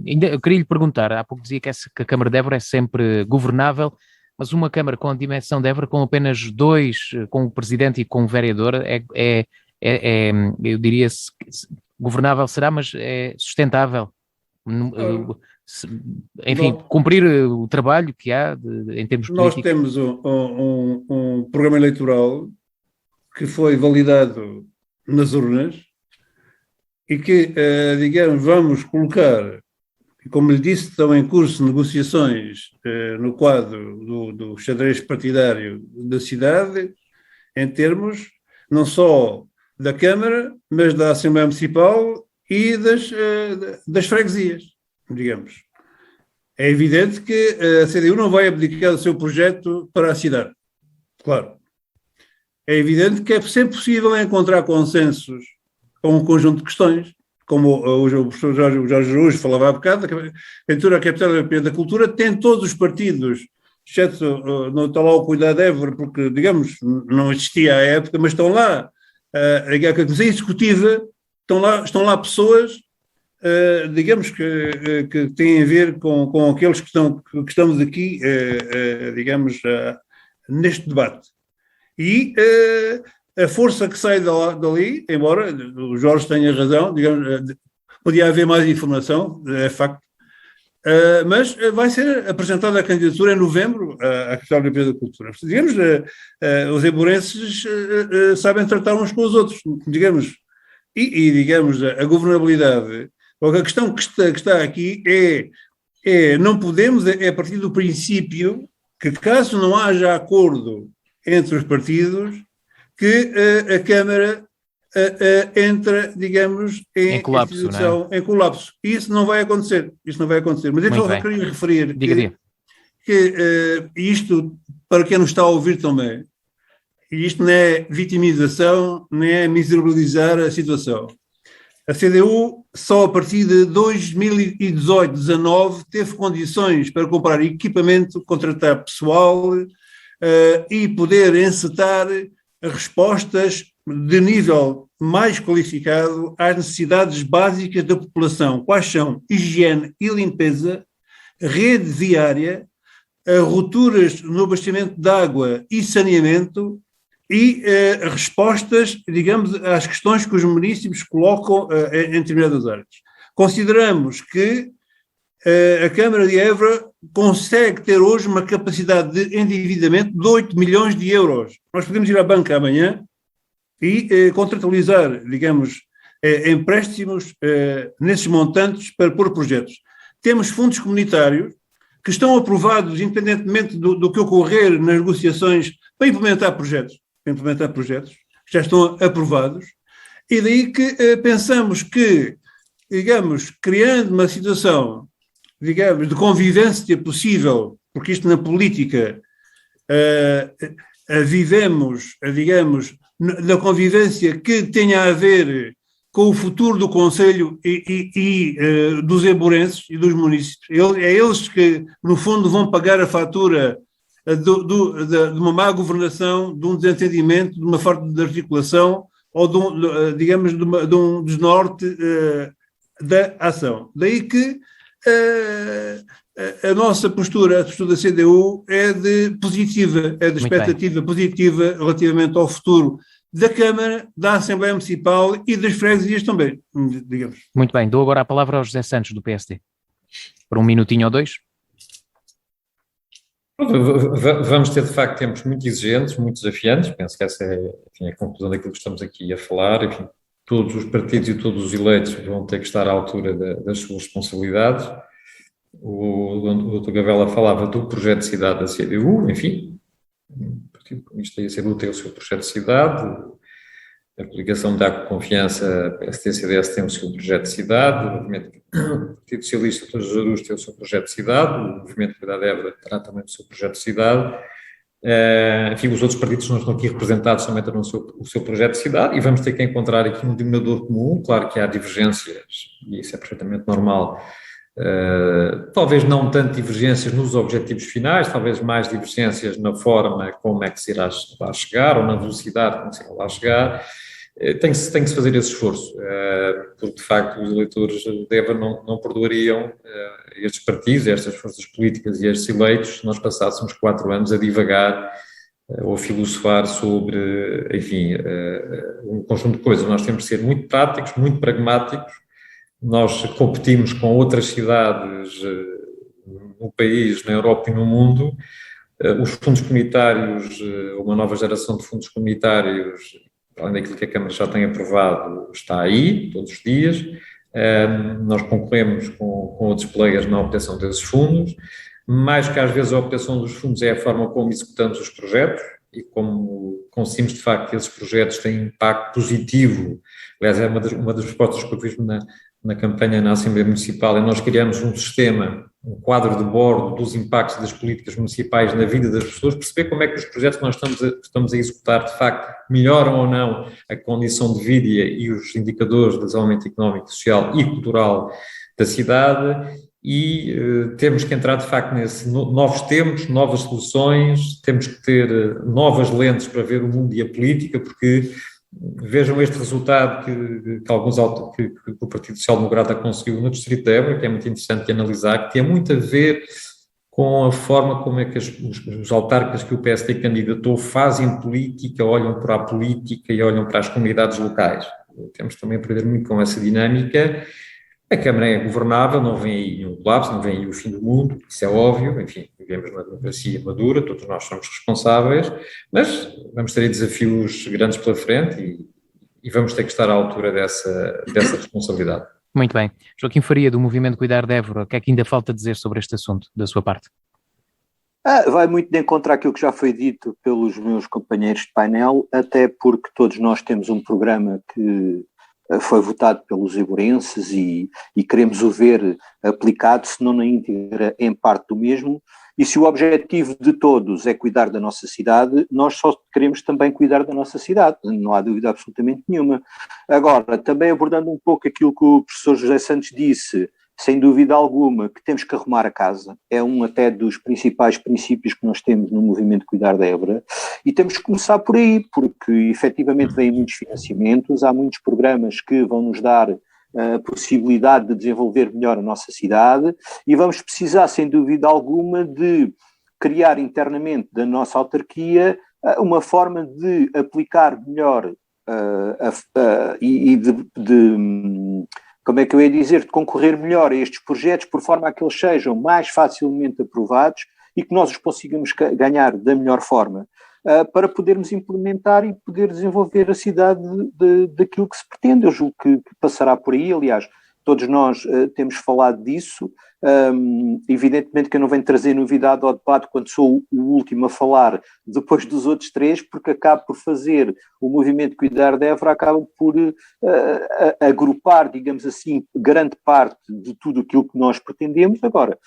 eu queria lhe perguntar, há pouco dizia que a Câmara de Évora é sempre governável, mas uma Câmara com a dimensão de Évora, com apenas 2, com o Presidente e com o Vereador, eu diria, governável será, mas é sustentável. Enfim, cumprir o trabalho que há em termos políticos. Nós temos um programa eleitoral que foi validado nas urnas e que, digamos, vamos colocar, como lhe disse, estão em curso negociações no quadro do xadrez partidário da cidade, em termos não só da Câmara, mas da Assembleia Municipal e das freguesias, digamos. É evidente que a CDU não vai abdicar do seu projeto para a cidade, claro. É evidente que é sempre possível encontrar consensos com um conjunto de questões, como o professor Jorge Araújo falava há bocado, a Candidatura à Capital Europeia da Cultura tem todos os partidos, exceto não está lá o Cuidado de Évora, porque, digamos, não existia à época, mas estão lá. A Comissão Executiva, estão lá pessoas, digamos, que têm a ver com aqueles que estamos aqui, digamos, neste debate. E a força que sai dali, embora o Jorge tenha razão, digamos, podia haver mais informação, é facto, mas vai ser apresentada a candidatura em novembro à Capital Europeia da Cultura. Digamos, os évorenses sabem tratar uns com os outros, digamos, e digamos, a governabilidade. A questão que está aqui não podemos, a partir do princípio que caso não haja acordo entre os partidos, que a Câmara entra, digamos, em colapso, não é? Em colapso. E isso não vai acontecer. Mas eu só queria referir que isto, para quem nos está a ouvir também, isto não é vitimização, nem é miserabilizar a situação. A CDU, só a partir de 2018-19, teve condições para comprar equipamento, contratar pessoal e poder encetar respostas de nível mais qualificado às necessidades básicas da população. Quais são? Higiene e limpeza, rede viária, rupturas no abastecimento de água e saneamento e respostas, digamos, às questões que os municípios colocam em determinadas áreas. Consideramos que a Câmara de Évora consegue ter hoje uma capacidade de endividamento de 8 milhões de euros. Nós podemos ir à banca amanhã e contratualizar, digamos, empréstimos nesses montantes para pôr projetos. Temos fundos comunitários que estão aprovados, independentemente do que ocorrer nas negociações, para implementar projetos, que já estão aprovados, e daí que pensamos que, digamos, criando uma situação digamos, de convivência possível, porque isto na política vivemos, digamos, na convivência que tenha a ver com o futuro do Conselho e dos Eiburenses e dos municípios. É eles que, no fundo, vão pagar a fatura de uma má governação, de um desentendimento, de uma falta de articulação ou, digamos, de um desnorte da ação. Daí que a nossa postura, a postura da CDU, é de positiva, é de expectativa positiva relativamente ao futuro da Câmara, da Assembleia Municipal e das freguesias também, digamos. Muito bem, dou agora a palavra ao José Santos, do PSD. Por 1 minutinho ou 2. Vamos ter, de facto, tempos muito exigentes, muito desafiantes. Penso que essa é, enfim, a conclusão daquilo que estamos aqui a falar. Enfim, todos os partidos e todos os eleitos vão ter que estar à altura das suas responsabilidades. O Dr. Gavela falava do projeto de cidade da CDU, enfim, o Partido Comunista da CDU tem o seu projeto de cidade, a coligação da Confiança, a PSD-CDS tem o seu projeto de cidade, o Partido Socialista, o Dr. Jesus tem o seu projeto de cidade, o Movimento Cuidar da Évora terá também o seu projeto de cidade, enfim, os outros partidos que não estão aqui representados também terão o seu projeto de cidade e vamos ter que encontrar aqui um denominador comum. Claro que há divergências e isso é perfeitamente normal. Talvez não tanto divergências nos objetivos finais, talvez mais divergências na forma como é que se irá lá chegar ou na velocidade como se irá lá chegar. Tem que se fazer esse esforço, porque de facto os eleitores de Évora não perdoariam estes partidos, estas forças políticas e estes eleitos se nós passássemos 4 anos a divagar ou a filosofar sobre, enfim, um conjunto de coisas. Nós temos de ser muito práticos, muito pragmáticos. Nós competimos com outras cidades no país, na Europa e no mundo. Os fundos comunitários, uma nova geração de fundos comunitários, além daquilo que a Câmara já tem aprovado, está aí, todos os dias. Nós concorremos com outros players na obtenção desses fundos. Mais que às vezes a obtenção dos fundos é a forma como executamos os projetos e como conseguimos, de facto, que esses projetos têm impacto positivo. Aliás, é uma das propostas que eu fiz na campanha na Assembleia Municipal, e nós criamos um sistema, um quadro de bordo dos impactos das políticas municipais na vida das pessoas, perceber como é que os projetos que nós estamos a executar, de facto, melhoram ou não a condição de vida e os indicadores de desenvolvimento económico, social e cultural da cidade, e temos que entrar, de facto, nesse novos tempos, novas soluções, temos que ter novas lentes para ver o mundo e a política, porque vejam este resultado que o Partido Social Democrata conseguiu no Distrito de Évora, que é muito interessante de analisar, que tem muito a ver com a forma como é que os autarcas que o PSD candidatou fazem política, olham para a política e olham para as comunidades locais. Temos também a aprender muito com essa dinâmica. A Câmara é governável, não vem aí nenhum colapso, não vem aí o fim do mundo, isso é óbvio, enfim, vivemos numa democracia madura, todos nós somos responsáveis, mas vamos ter aí desafios grandes pela frente e vamos ter que estar à altura dessa responsabilidade. Muito bem. Joaquim Faria, do Movimento Cuidar da Évora, o que é que ainda falta dizer sobre este assunto, da sua parte? Vai muito de encontro àquilo que já foi dito pelos meus companheiros de painel, até porque todos nós temos um programa que foi votado pelos eiburenses e queremos o ver aplicado, se não na íntegra, em parte do mesmo. E se o objetivo de todos é cuidar da nossa cidade, nós só queremos também cuidar da nossa cidade, não há dúvida absolutamente nenhuma. Agora, também abordando um pouco aquilo que o professor José Santos disse, sem dúvida alguma que temos que arrumar a casa, é um até dos principais princípios que nós temos no movimento Cuidar da Évora, e temos que começar por aí, porque efetivamente vêm muitos financiamentos, há muitos programas que vão nos dar a possibilidade de desenvolver melhor a nossa cidade, e vamos precisar, sem dúvida alguma, de criar internamente da nossa autarquia uma forma de aplicar melhor como é que eu ia dizer, de concorrer melhor a estes projetos, por forma a que eles sejam mais facilmente aprovados e que nós os consigamos ganhar da melhor forma, para podermos implementar e poder desenvolver a cidade daquilo que se pretende. Eu julgo que passará por aí. Aliás, todos nós temos falado disso. Evidentemente que eu não venho trazer novidade ao debate quando sou o último a falar depois dos outros três, porque acabo por fazer o movimento Cuidar de Évora, acaba por agrupar, digamos assim, grande parte de tudo aquilo que nós pretendemos. Agora,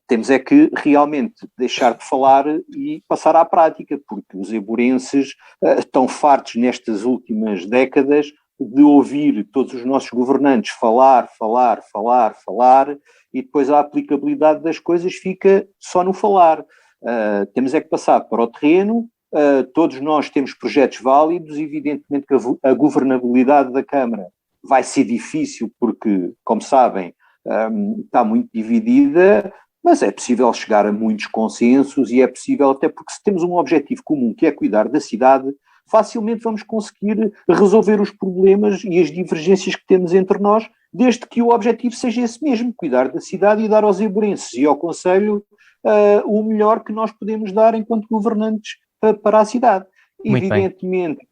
temos é que realmente deixar de falar e passar à prática, porque os eburenses estão fartos nestas últimas décadas de ouvir todos os nossos governantes falar, e depois a aplicabilidade das coisas fica só no falar. Temos é que passar para o terreno. Todos nós temos projetos válidos, evidentemente que a governabilidade da Câmara vai ser difícil porque, como sabem, está muito dividida, mas é possível chegar a muitos consensos e é possível, até porque se temos um objetivo comum que é cuidar da cidade, facilmente vamos conseguir resolver os problemas e as divergências que temos entre nós, desde que o objetivo seja esse mesmo, cuidar da cidade e dar aos eburenses e ao Conselho o melhor que nós podemos dar enquanto governantes para a cidade. Evidentemente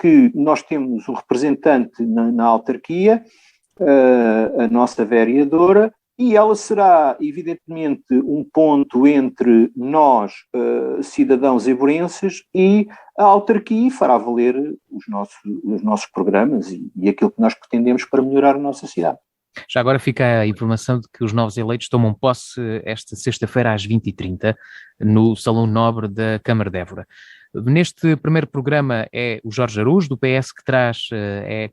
que nós temos o representante na autarquia, a nossa vereadora, e ela será, evidentemente, um ponto entre nós, cidadãos eburenses, e a autarquia fará valer os nossos programas e aquilo que nós pretendemos para melhorar a nossa cidade. Já agora fica a informação de que os novos eleitos tomam posse esta sexta-feira às 20h30 no Salão Nobre da Câmara de Évora. Neste primeiro programa é o Jorge Aruz, do PS, que traz,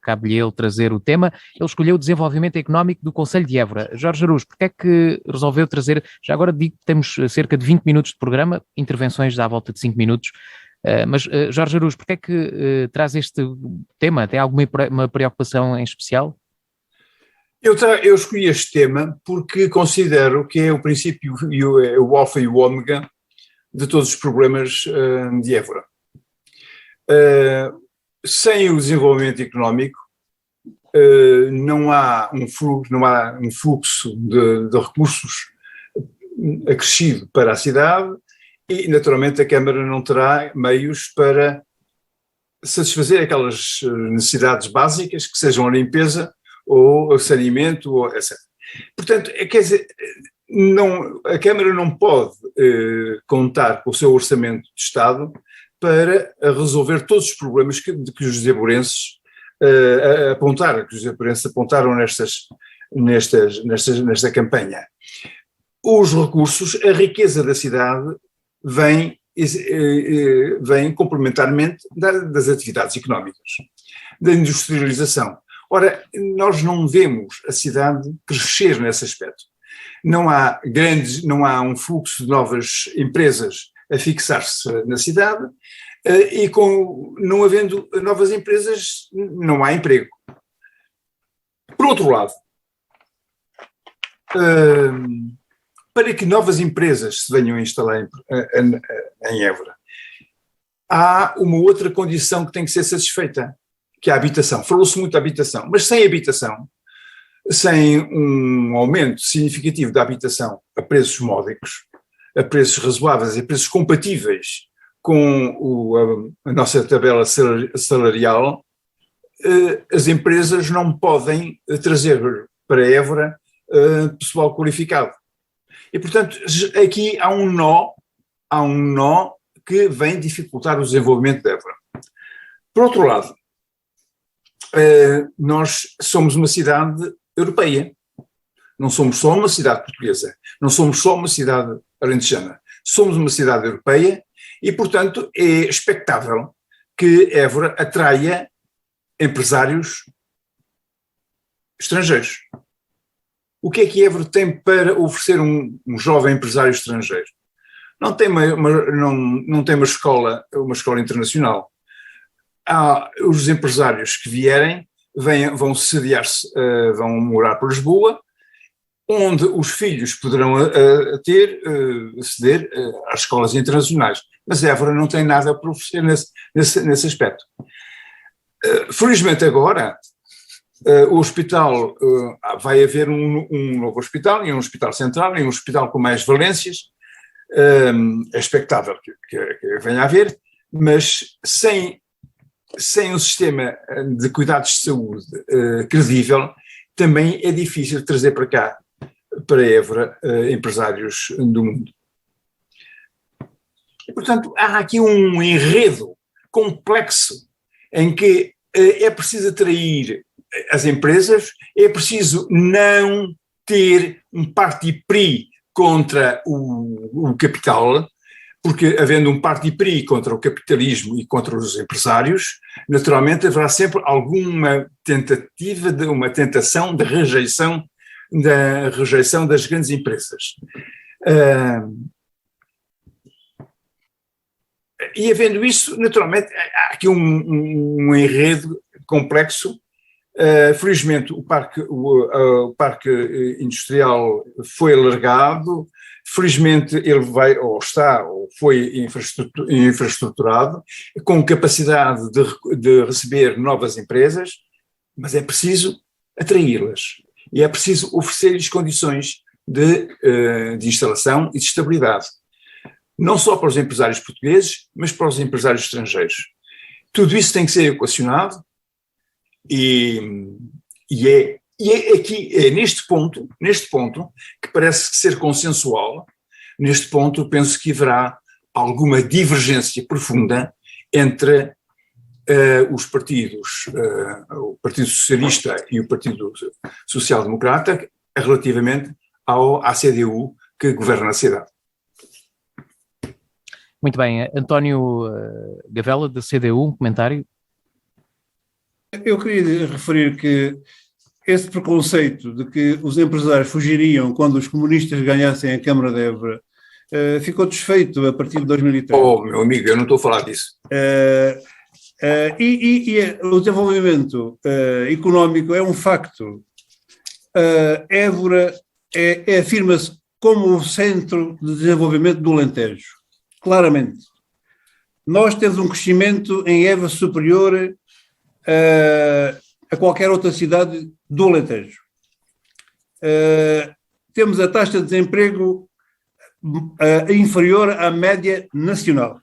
cabe-lhe ele trazer o tema. Ele escolheu o desenvolvimento económico do Conselho de Évora. Jorge Aruz, porque é que resolveu trazer, já agora digo que temos cerca de 20 minutos de programa, intervenções à volta de 5 minutos, mas Jorge Aruz, porque é que traz este tema? Tem alguma preocupação em especial? Eu escolhi este tema porque considero que é o princípio, o alfa e o ômega de todos os problemas de Évora. Sem o desenvolvimento económico, não há um fluxo de recursos acrescido para a cidade e, naturalmente, a Câmara não terá meios para satisfazer aquelas necessidades básicas, que sejam a limpeza ou o saneamento, ou etc. Portanto, quer dizer, a Câmara não pode contar com o seu orçamento de Estado para resolver todos os problemas que os eburenses apontaram nesta campanha. Os recursos, a riqueza da cidade vem complementarmente das atividades económicas, da industrialização. Ora, nós não vemos a cidade crescer nesse aspecto. Não há um fluxo de novas empresas a fixar-se na cidade e não havendo novas empresas não há emprego. Por outro lado, para que novas empresas se venham a instalar em Évora, há uma outra condição que tem que ser satisfeita, que é a habitação. Falou-se muito da habitação, mas sem habitação, sem um aumento significativo da habitação a preços módicos, a preços razoáveis e a preços compatíveis com a nossa tabela salarial, as empresas não podem trazer para Évora pessoal qualificado. E, portanto, aqui há um nó que vem dificultar o desenvolvimento de Évora. Por outro lado, nós somos uma cidade europeia, não somos só uma cidade portuguesa, não somos só uma cidade alentejana, somos uma cidade europeia e, portanto, é expectável que Évora atraia empresários estrangeiros. O que é que Évora tem para oferecer um jovem empresário estrangeiro? Não tem uma escola internacional. Os empresários que vierem vão sediar-se, vão morar por Lisboa, onde os filhos poderão aceder às escolas internacionais. Mas Évora não tem nada para oferecer nesse aspecto. Felizmente agora, o hospital, vai haver um novo hospital, e um hospital central, e um hospital com mais valências. É expectável que venha a haver, mas sem sem um sistema de cuidados de saúde credível, também é difícil trazer para cá, para Évora, empresários do mundo. E, portanto, há aqui um enredo complexo em que é preciso atrair as empresas, é preciso não ter um parti pris contra o capital, porque havendo um parti pris contra o capitalismo e contra os empresários, naturalmente haverá sempre alguma tentativa, uma tentação de rejeição das grandes empresas. E havendo isso, naturalmente, há aqui um enredo complexo. Felizmente o parque industrial foi alargado, felizmente ele vai, ou está, ou foi infraestruturado, com capacidade de receber novas empresas, mas é preciso atraí-las e é preciso oferecer-lhes condições de instalação e de estabilidade, não só para os empresários portugueses, mas para os empresários estrangeiros. Tudo isso tem que ser equacionado. E é aqui, neste ponto, que parece ser consensual, neste ponto penso que haverá alguma divergência profunda entre os partidos, o Partido Socialista e o Partido Social Democrata, relativamente à CDU que governa a cidade. Muito bem. António Gavela, da CDU, um comentário? Eu queria referir que esse preconceito de que os empresários fugiriam quando os comunistas ganhassem a Câmara de Évora ficou desfeito a partir de 2003. Oh, meu amigo, eu não estou a falar disso. O desenvolvimento económico é um facto. Évora afirma-se como o centro de desenvolvimento do Alentejo, claramente. Nós temos um crescimento em Évora superior a qualquer outra cidade do Alentejo. Temos a taxa de desemprego inferior à média nacional.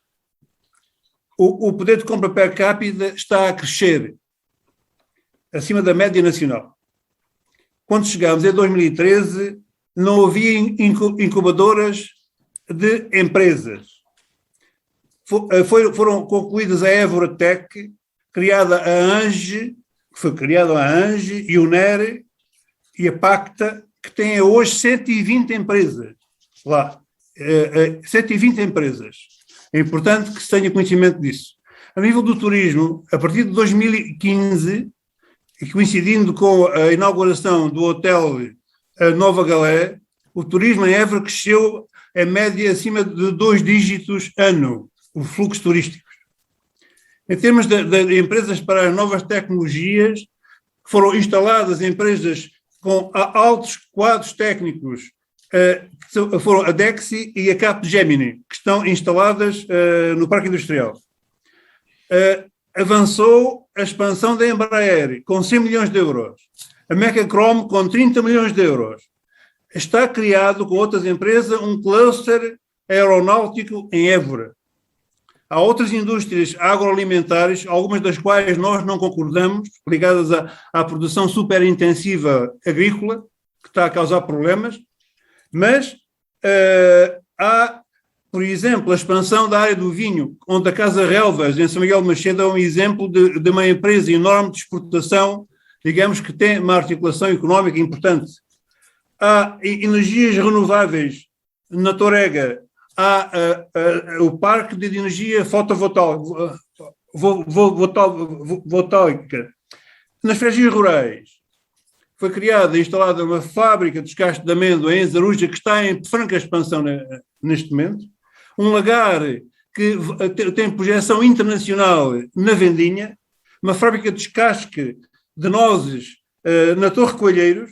O poder de compra per capita está a crescer acima da média nacional. Quando chegámos em 2013, não havia incubadoras de empresas. Foram concluídas a Évora Tech, criada a ANGE, que foi criada a ANGE, e o NER e a Pacta, que têm hoje 120 empresas lá. 120 empresas. É importante que se tenha conhecimento disso. A nível do turismo, a partir de 2015, coincidindo com a inauguração do hotel Nova Galé, o turismo em Évora cresceu em média acima de 2 dígitos ano, o fluxo turístico. Em termos de empresas para as novas tecnologias, foram instaladas empresas com altos quadros técnicos, que foram a Dexi e a Capgemini, que estão instaladas no Parque Industrial. Avançou a expansão da Embraer, com 100 milhões de euros. A Mecachrome, com 30 milhões de euros. Está criado, com outras empresas, um cluster aeronáutico em Évora. Há outras indústrias agroalimentares, algumas das quais nós não concordamos, ligadas à produção superintensiva agrícola, que está a causar problemas, mas há, por exemplo, a expansão da área do vinho, onde a Casa Relvas, em São Miguel de Macedo, é um exemplo de uma empresa enorme de exportação, digamos que tem uma articulação económica importante. Há energias renováveis na Torrega, há o parque de energia fotovoltaica. Nas freguesias rurais foi criada e instalada uma fábrica de descasque de amêndoa em Zaruja, que está em franca expansão neste momento. Um lagar que tem projeção internacional na Vendinha. Uma fábrica de descasque de nozes na Torre Coelheiros.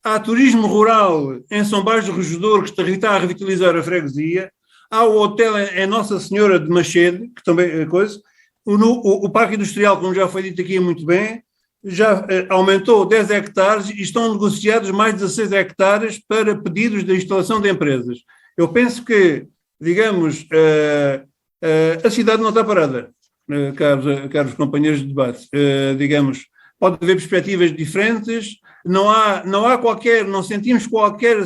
Há turismo rural em São Baixo do Regedor, que está a revitalizar a freguesia. Há o hotel em Nossa Senhora de Machede, que também é coisa. O Parque Industrial, como já foi dito aqui muito bem, já aumentou 10 hectares e estão negociados mais de 16 hectares para pedidos de instalação de empresas. Eu penso que, digamos, a cidade não está parada. caros companheiros de debate, digamos, pode haver perspectivas diferentes, não sentimos qualquer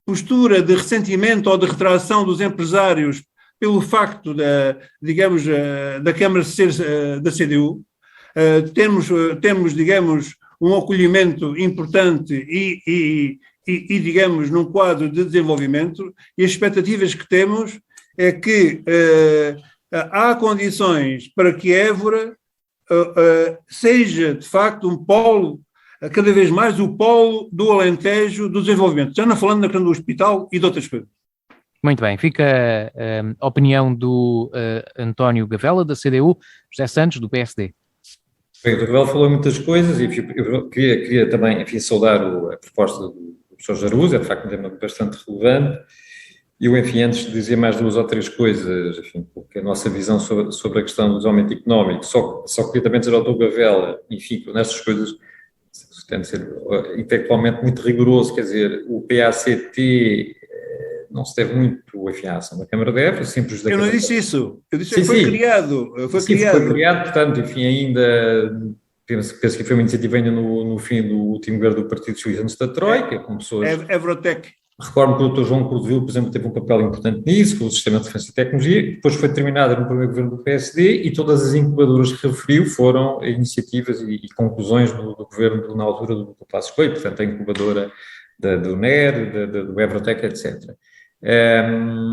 postura de ressentimento ou de retração dos empresários pelo facto da Câmara ser da CDU. Temos, digamos, um acolhimento importante e, digamos, num quadro de desenvolvimento, e as expectativas que temos é que há condições para que Évora seja, de facto, um polo, cada vez mais o polo do Alentejo do desenvolvimento, já não falando na questão do hospital e de outras coisas. Muito bem, fica a opinião do António Gavela, da CDU, José Santos, do PSD. Bem, o Gavela falou muitas coisas e eu queria também, enfim, saudar a proposta do professor Jaruza, é de facto um tema bastante relevante. Eu, enfim, antes de dizer mais 2 ou 3 coisas, enfim, porque a nossa visão sobre a questão do desenvolvimento económico, só queria também dizer ao Dr. Gavela, enfim, nestas coisas tem de ser intelectualmente muito rigoroso, quer dizer, o PACT não se deve muito, enfim, à ação da Câmara de Évora, simples da Eu não disse isso, eu disse que foi criado. Foi criado, portanto, enfim, ainda, penso que foi uma iniciativa ainda no fim do último governo do Partido Socialista antes da Troika, com pessoas... Evrotec. Recordo que o Dr. João Cordovil, por exemplo, teve um papel importante nisso, com o Sistema de Defesa e Tecnologia, depois foi terminada no primeiro governo do PSD e todas as incubadoras que referiu foram iniciativas e conclusões do governo na altura do Passos Coelho, portanto a incubadora do NER, do Evrotec, etc.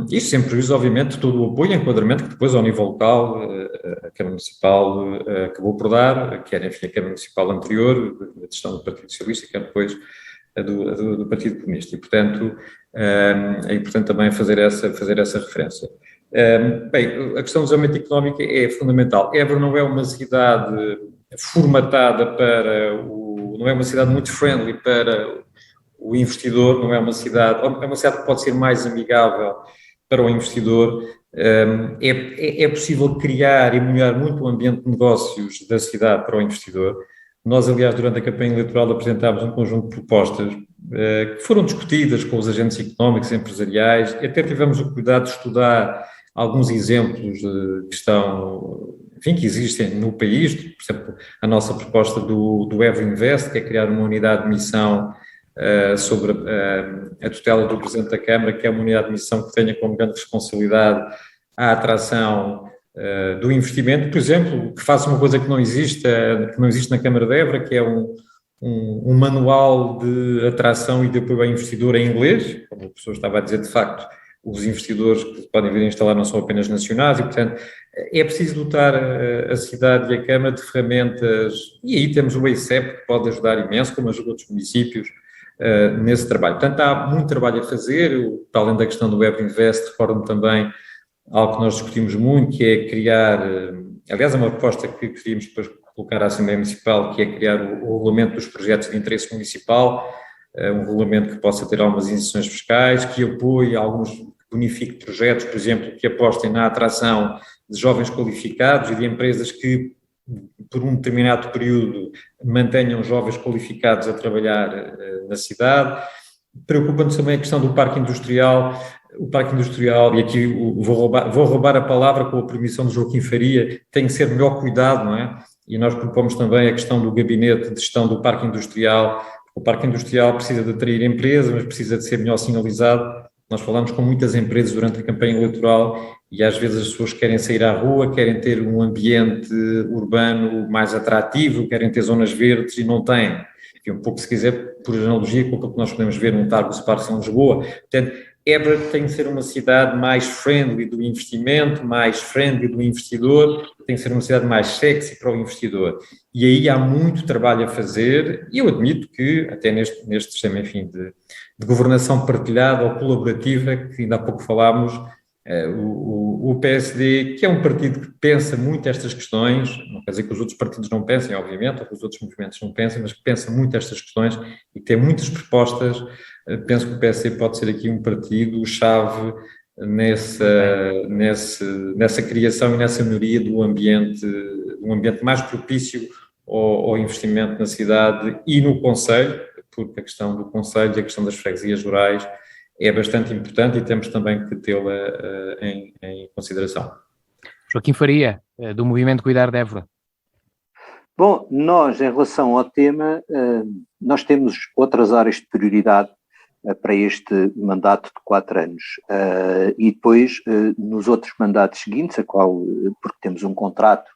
Isto sem prejuízo, obviamente, todo o apoio e enquadramento que depois, ao nível local, a Câmara Municipal acabou por dar, quer, enfim, a Câmara Municipal anterior, da gestão do Partido Socialista, quer depois do Partido Comunista, e, portanto, é importante também fazer essa referência. Bem, a questão do desenvolvimento económico é fundamental. Évora não é uma cidade formatada não é uma cidade muito friendly para o investidor, é uma cidade que pode ser mais amigável para o investidor. É possível criar e melhorar muito o ambiente de negócios da cidade para o investidor. Nós, aliás, durante a campanha eleitoral apresentámos um conjunto de propostas que foram discutidas com os agentes económicos e empresariais e até tivemos o cuidado de estudar alguns exemplos que existem no país. Por exemplo, a nossa proposta do Évora Invest, que é criar uma unidade de missão sobre a tutela do Presidente da Câmara, que é uma unidade de missão que tenha como grande responsabilidade a atração do investimento, por exemplo, que faça uma coisa que não existe na Câmara de Évora, que é um manual de atração e de apoio ao investidor em inglês, como a pessoa estava a dizer, de facto, os investidores que podem vir a instalar não são apenas nacionais e, portanto, é preciso dotar a cidade e a Câmara de ferramentas, e aí temos o EICEP, que pode ajudar imenso, como ajuda outros municípios, nesse trabalho. Portanto, há muito trabalho a fazer, para além da questão do Web Invest, recordo-me também algo que nós discutimos muito, que é criar, aliás, é uma proposta que queríamos depois colocar à Assembleia Municipal, que é criar o regulamento dos projetos de interesse municipal, um regulamento que possa ter algumas isenções fiscais, que apoie alguns, que bonifique projetos, por exemplo, que apostem na atração de jovens qualificados e de empresas que, por um determinado período, mantenham jovens qualificados a trabalhar na cidade. Preocupa-nos também a questão do parque industrial. O parque industrial, e aqui vou roubar a palavra com a permissão de Joaquim Faria, tem que ser melhor cuidado, não é? E nós propomos também a questão do gabinete de gestão do parque industrial. O parque industrial precisa de atrair empresas, mas precisa de ser melhor sinalizado. Nós falamos com muitas empresas durante a campanha eleitoral e às vezes as pessoas querem sair à rua, querem ter um ambiente urbano mais atrativo, querem ter zonas verdes e não têm. E um pouco, se quiser, por analogia com o que nós podemos ver no Targus Park em Lisboa. Portanto, Évora tem que ser uma cidade mais friendly do investimento, mais friendly do investidor, tem que ser uma cidade mais sexy para o investidor. E aí há muito trabalho a fazer, e eu admito que, até neste sistema, enfim, de governação partilhada ou colaborativa, que ainda há pouco falámos, o PSD, que é um partido que pensa muito estas questões, não quer dizer que os outros partidos não pensem, obviamente, ou que os outros movimentos não pensem, mas que pensa muito estas questões e que tem muitas propostas. Penso que o PSD pode ser aqui um partido-chave nessa criação e nessa melhoria do ambiente, um ambiente mais propício ao investimento na cidade e no concelho, porque a questão do concelho e a questão das freguesias rurais é bastante importante e temos também que tê-la em consideração. Joaquim Faria, do movimento Cuidar de Évora? Bom, nós, em relação ao tema, nós temos outras áreas de prioridade para este mandato de 4 anos. E depois, nos outros mandatos seguintes, porque temos um contrato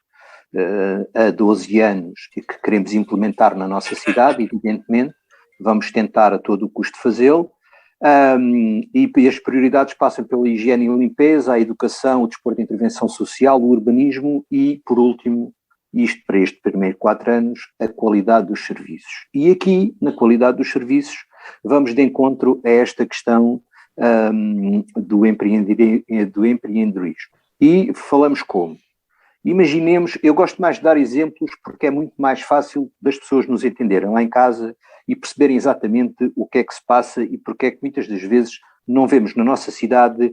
a 12 anos e que queremos implementar na nossa cidade, evidentemente, vamos tentar a todo o custo fazê-lo. E as prioridades passam pela higiene e limpeza, a educação, o desporto de intervenção social, o urbanismo e, por último, isto para este primeiro 4 anos, a qualidade dos serviços. E aqui, na qualidade dos serviços, vamos de encontro a esta questão do empreendedorismo. E falamos como? Imaginemos, eu gosto mais de dar exemplos porque é muito mais fácil das pessoas nos entenderem lá em casa e perceberem exatamente o que é que se passa e porque é que muitas das vezes não vemos na nossa cidade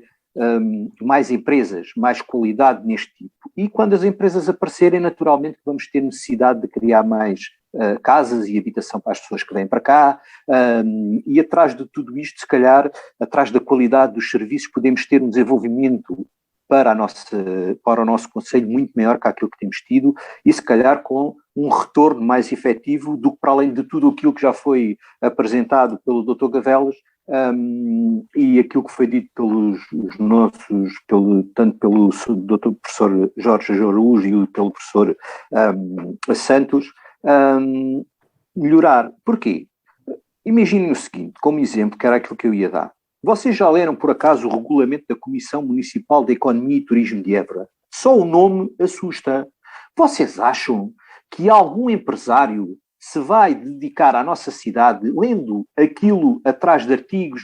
mais empresas, mais qualidade neste tipo. E quando as empresas aparecerem, naturalmente vamos ter necessidade de criar mais casas e habitação para as pessoas que vêm para cá, e atrás de tudo isto, se calhar, atrás da qualidade dos serviços, podemos ter um desenvolvimento para o nosso concelho muito maior que aquilo que temos tido e se calhar com um retorno mais efetivo do que para além de tudo aquilo que já foi apresentado pelo Dr. Gavelas e aquilo que foi dito tanto pelo Dr. Professor Jorge Araújo e pelo Professor Santos, melhorar. Porquê? Imaginem o seguinte, como exemplo, que era aquilo que eu ia dar. Vocês já leram, por acaso, o regulamento da Comissão Municipal de Economia e Turismo de Évora? Só o nome assusta. Vocês acham que algum empresário se vai dedicar à nossa cidade lendo aquilo atrás de artigos,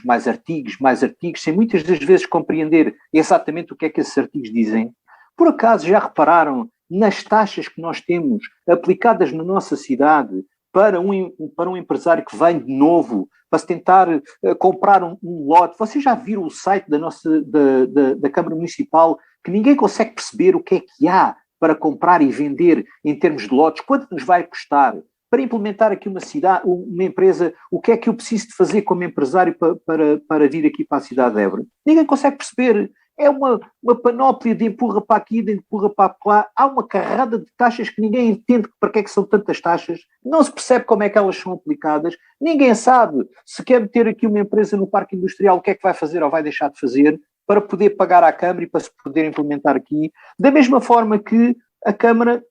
sem muitas das vezes compreender exatamente o que é que esses artigos dizem? Por acaso já repararam nas taxas que nós temos aplicadas na nossa cidade para um empresário que vem de novo, para se tentar comprar um lote? Vocês já viram o site da Câmara Municipal, que ninguém consegue perceber o que é que há para comprar e vender em termos de lotes? Quanto nos vai custar? Para implementar aqui uma empresa, o que é que eu preciso de fazer como empresário para vir aqui para a cidade de Évora? Ninguém consegue perceber. É uma panóplia de empurra para aqui, de empurra para lá. Há uma carrada de taxas que ninguém entende para que é que são tantas taxas. Não se percebe como é que elas são aplicadas. Ninguém sabe se quer meter aqui uma empresa no parque industrial, o que é que vai fazer ou vai deixar de fazer para poder pagar à Câmara e para se poder implementar aqui. Da mesma forma que a Câmara,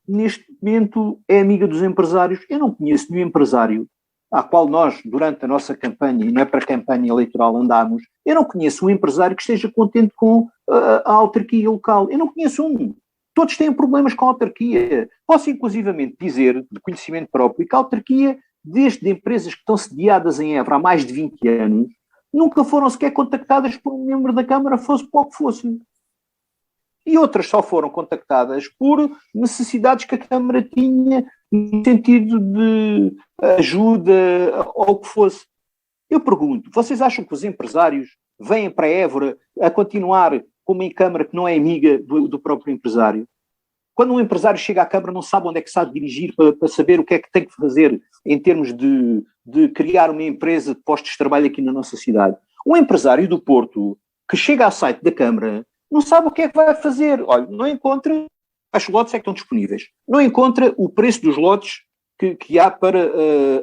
neste momento, é amiga dos empresários. Eu não conheço nenhum empresário à qual nós, durante a nossa campanha, e não é para a campanha eleitoral, andámos, eu não conheço um empresário que esteja contente com a autarquia local. Eu não conheço um. Todos têm problemas com a autarquia. Posso, inclusivamente, dizer, de conhecimento próprio, que a autarquia, desde empresas que estão sediadas em Évora há mais de 20 anos, nunca foram sequer contactadas por um membro da Câmara, fosse para o que fosse. E outras só foram contactadas por necessidades que a Câmara tinha no sentido de ajuda ou o que fosse. Eu pergunto, vocês acham que os empresários vêm para Évora a continuar com uma Câmara que não é amiga do próprio empresário? Quando um empresário chega à Câmara não sabe onde é que se há de dirigir para saber o que é que tem que fazer em termos de criar uma empresa de postos de trabalho aqui na nossa cidade. Um empresário do Porto que chega ao site da Câmara não sabe o que é que vai fazer. Olha, não encontra as lotes é que estão disponíveis. Não encontra o preço dos lotes que há para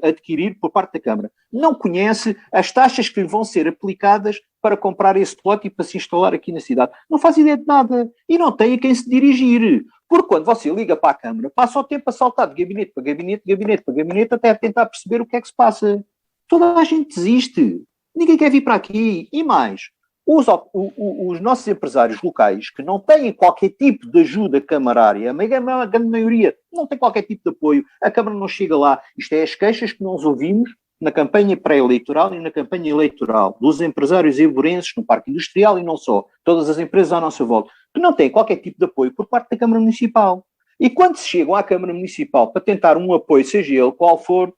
adquirir por parte da Câmara. Não conhece as taxas que lhe vão ser aplicadas para comprar esse lote e para se instalar aqui na cidade. Não faz ideia de nada. E não tem a quem se dirigir. Porque quando você liga para a Câmara, passa o tempo a saltar de gabinete para gabinete, gabinete para gabinete, até tentar perceber o que é que se passa. Toda a gente desiste. Ninguém quer vir para aqui. E mais, os nossos empresários locais que não têm qualquer tipo de ajuda camarária, a grande maioria não tem qualquer tipo de apoio, a Câmara não chega lá. Isto é as queixas que nós ouvimos na campanha pré-eleitoral e na campanha eleitoral dos empresários eivorenses no Parque Industrial e não só, todas as empresas à nossa volta, que não têm qualquer tipo de apoio por parte da Câmara Municipal. E quando se chegam à Câmara Municipal para tentar um apoio, seja ele qual for,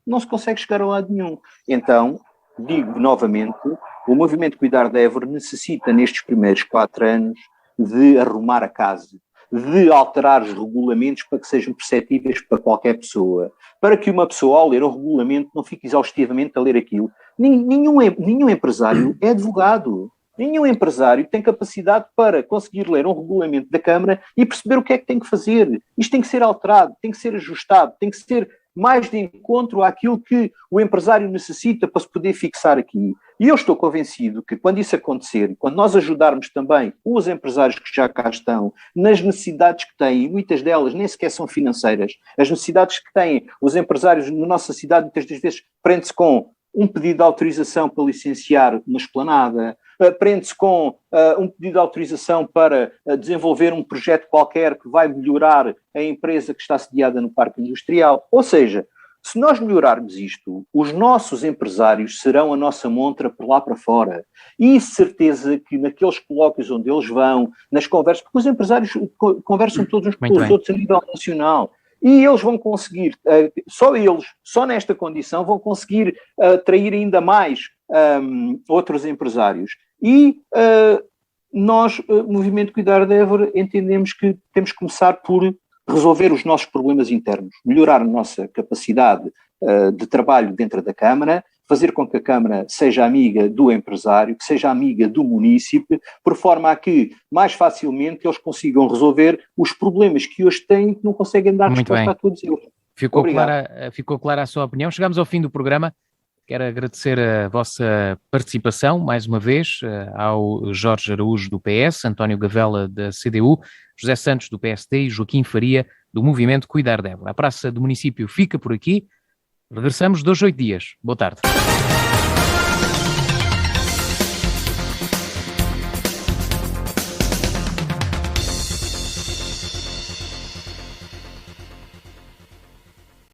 não se consegue chegar a lado nenhum. Então, digo novamente, o Movimento Cuidar de Évora necessita, nestes primeiros 4 anos, de arrumar a casa, de alterar os regulamentos para que sejam perceptíveis para qualquer pessoa, para que uma pessoa, ao ler o regulamento, não fique exaustivamente a ler aquilo. Nenhum empresário é advogado. Nenhum empresário tem capacidade para conseguir ler um regulamento da Câmara e perceber o que é que tem que fazer. Isto tem que ser alterado, tem que ser ajustado, tem que ser mais de encontro àquilo que o empresário necessita para se poder fixar aqui. E eu estou convencido que quando isso acontecer, quando nós ajudarmos também os empresários que já cá estão, nas necessidades que têm, e muitas delas nem sequer são financeiras, as necessidades que têm os empresários na nossa cidade muitas das vezes prende-se com um pedido de autorização para licenciar uma esplanada, prende-se com um pedido de autorização para desenvolver um projeto qualquer que vai melhorar a empresa que está sediada no parque industrial. Ou seja, se nós melhorarmos isto, os nossos empresários serão a nossa montra por lá para fora. E certeza que naqueles colóquios onde eles vão, nas conversas, porque os empresários conversam todos uns com os outros a nível nacional, e eles vão conseguir, só nesta condição, vão conseguir atrair ainda mais outros empresários. E nós, Movimento Cuidar de Évora, entendemos que temos que começar por resolver os nossos problemas internos, melhorar a nossa capacidade de trabalho dentro da Câmara, fazer com que a Câmara seja amiga do empresário, que seja amiga do munícipe, por forma a que mais facilmente eles consigam resolver os problemas que hoje têm e que não conseguem dar resposta a todos eles. Ficou clara a sua opinião. Chegamos ao fim do programa. Quero agradecer a vossa participação, mais uma vez, ao Jorge Araújo, do PS, António Gavela, da CDU, José Santos, do PSD e Joaquim Faria, do Movimento Cuidar de Évora. A Praça do Município fica por aqui. Regressamos 2 a 8 dias. Boa tarde.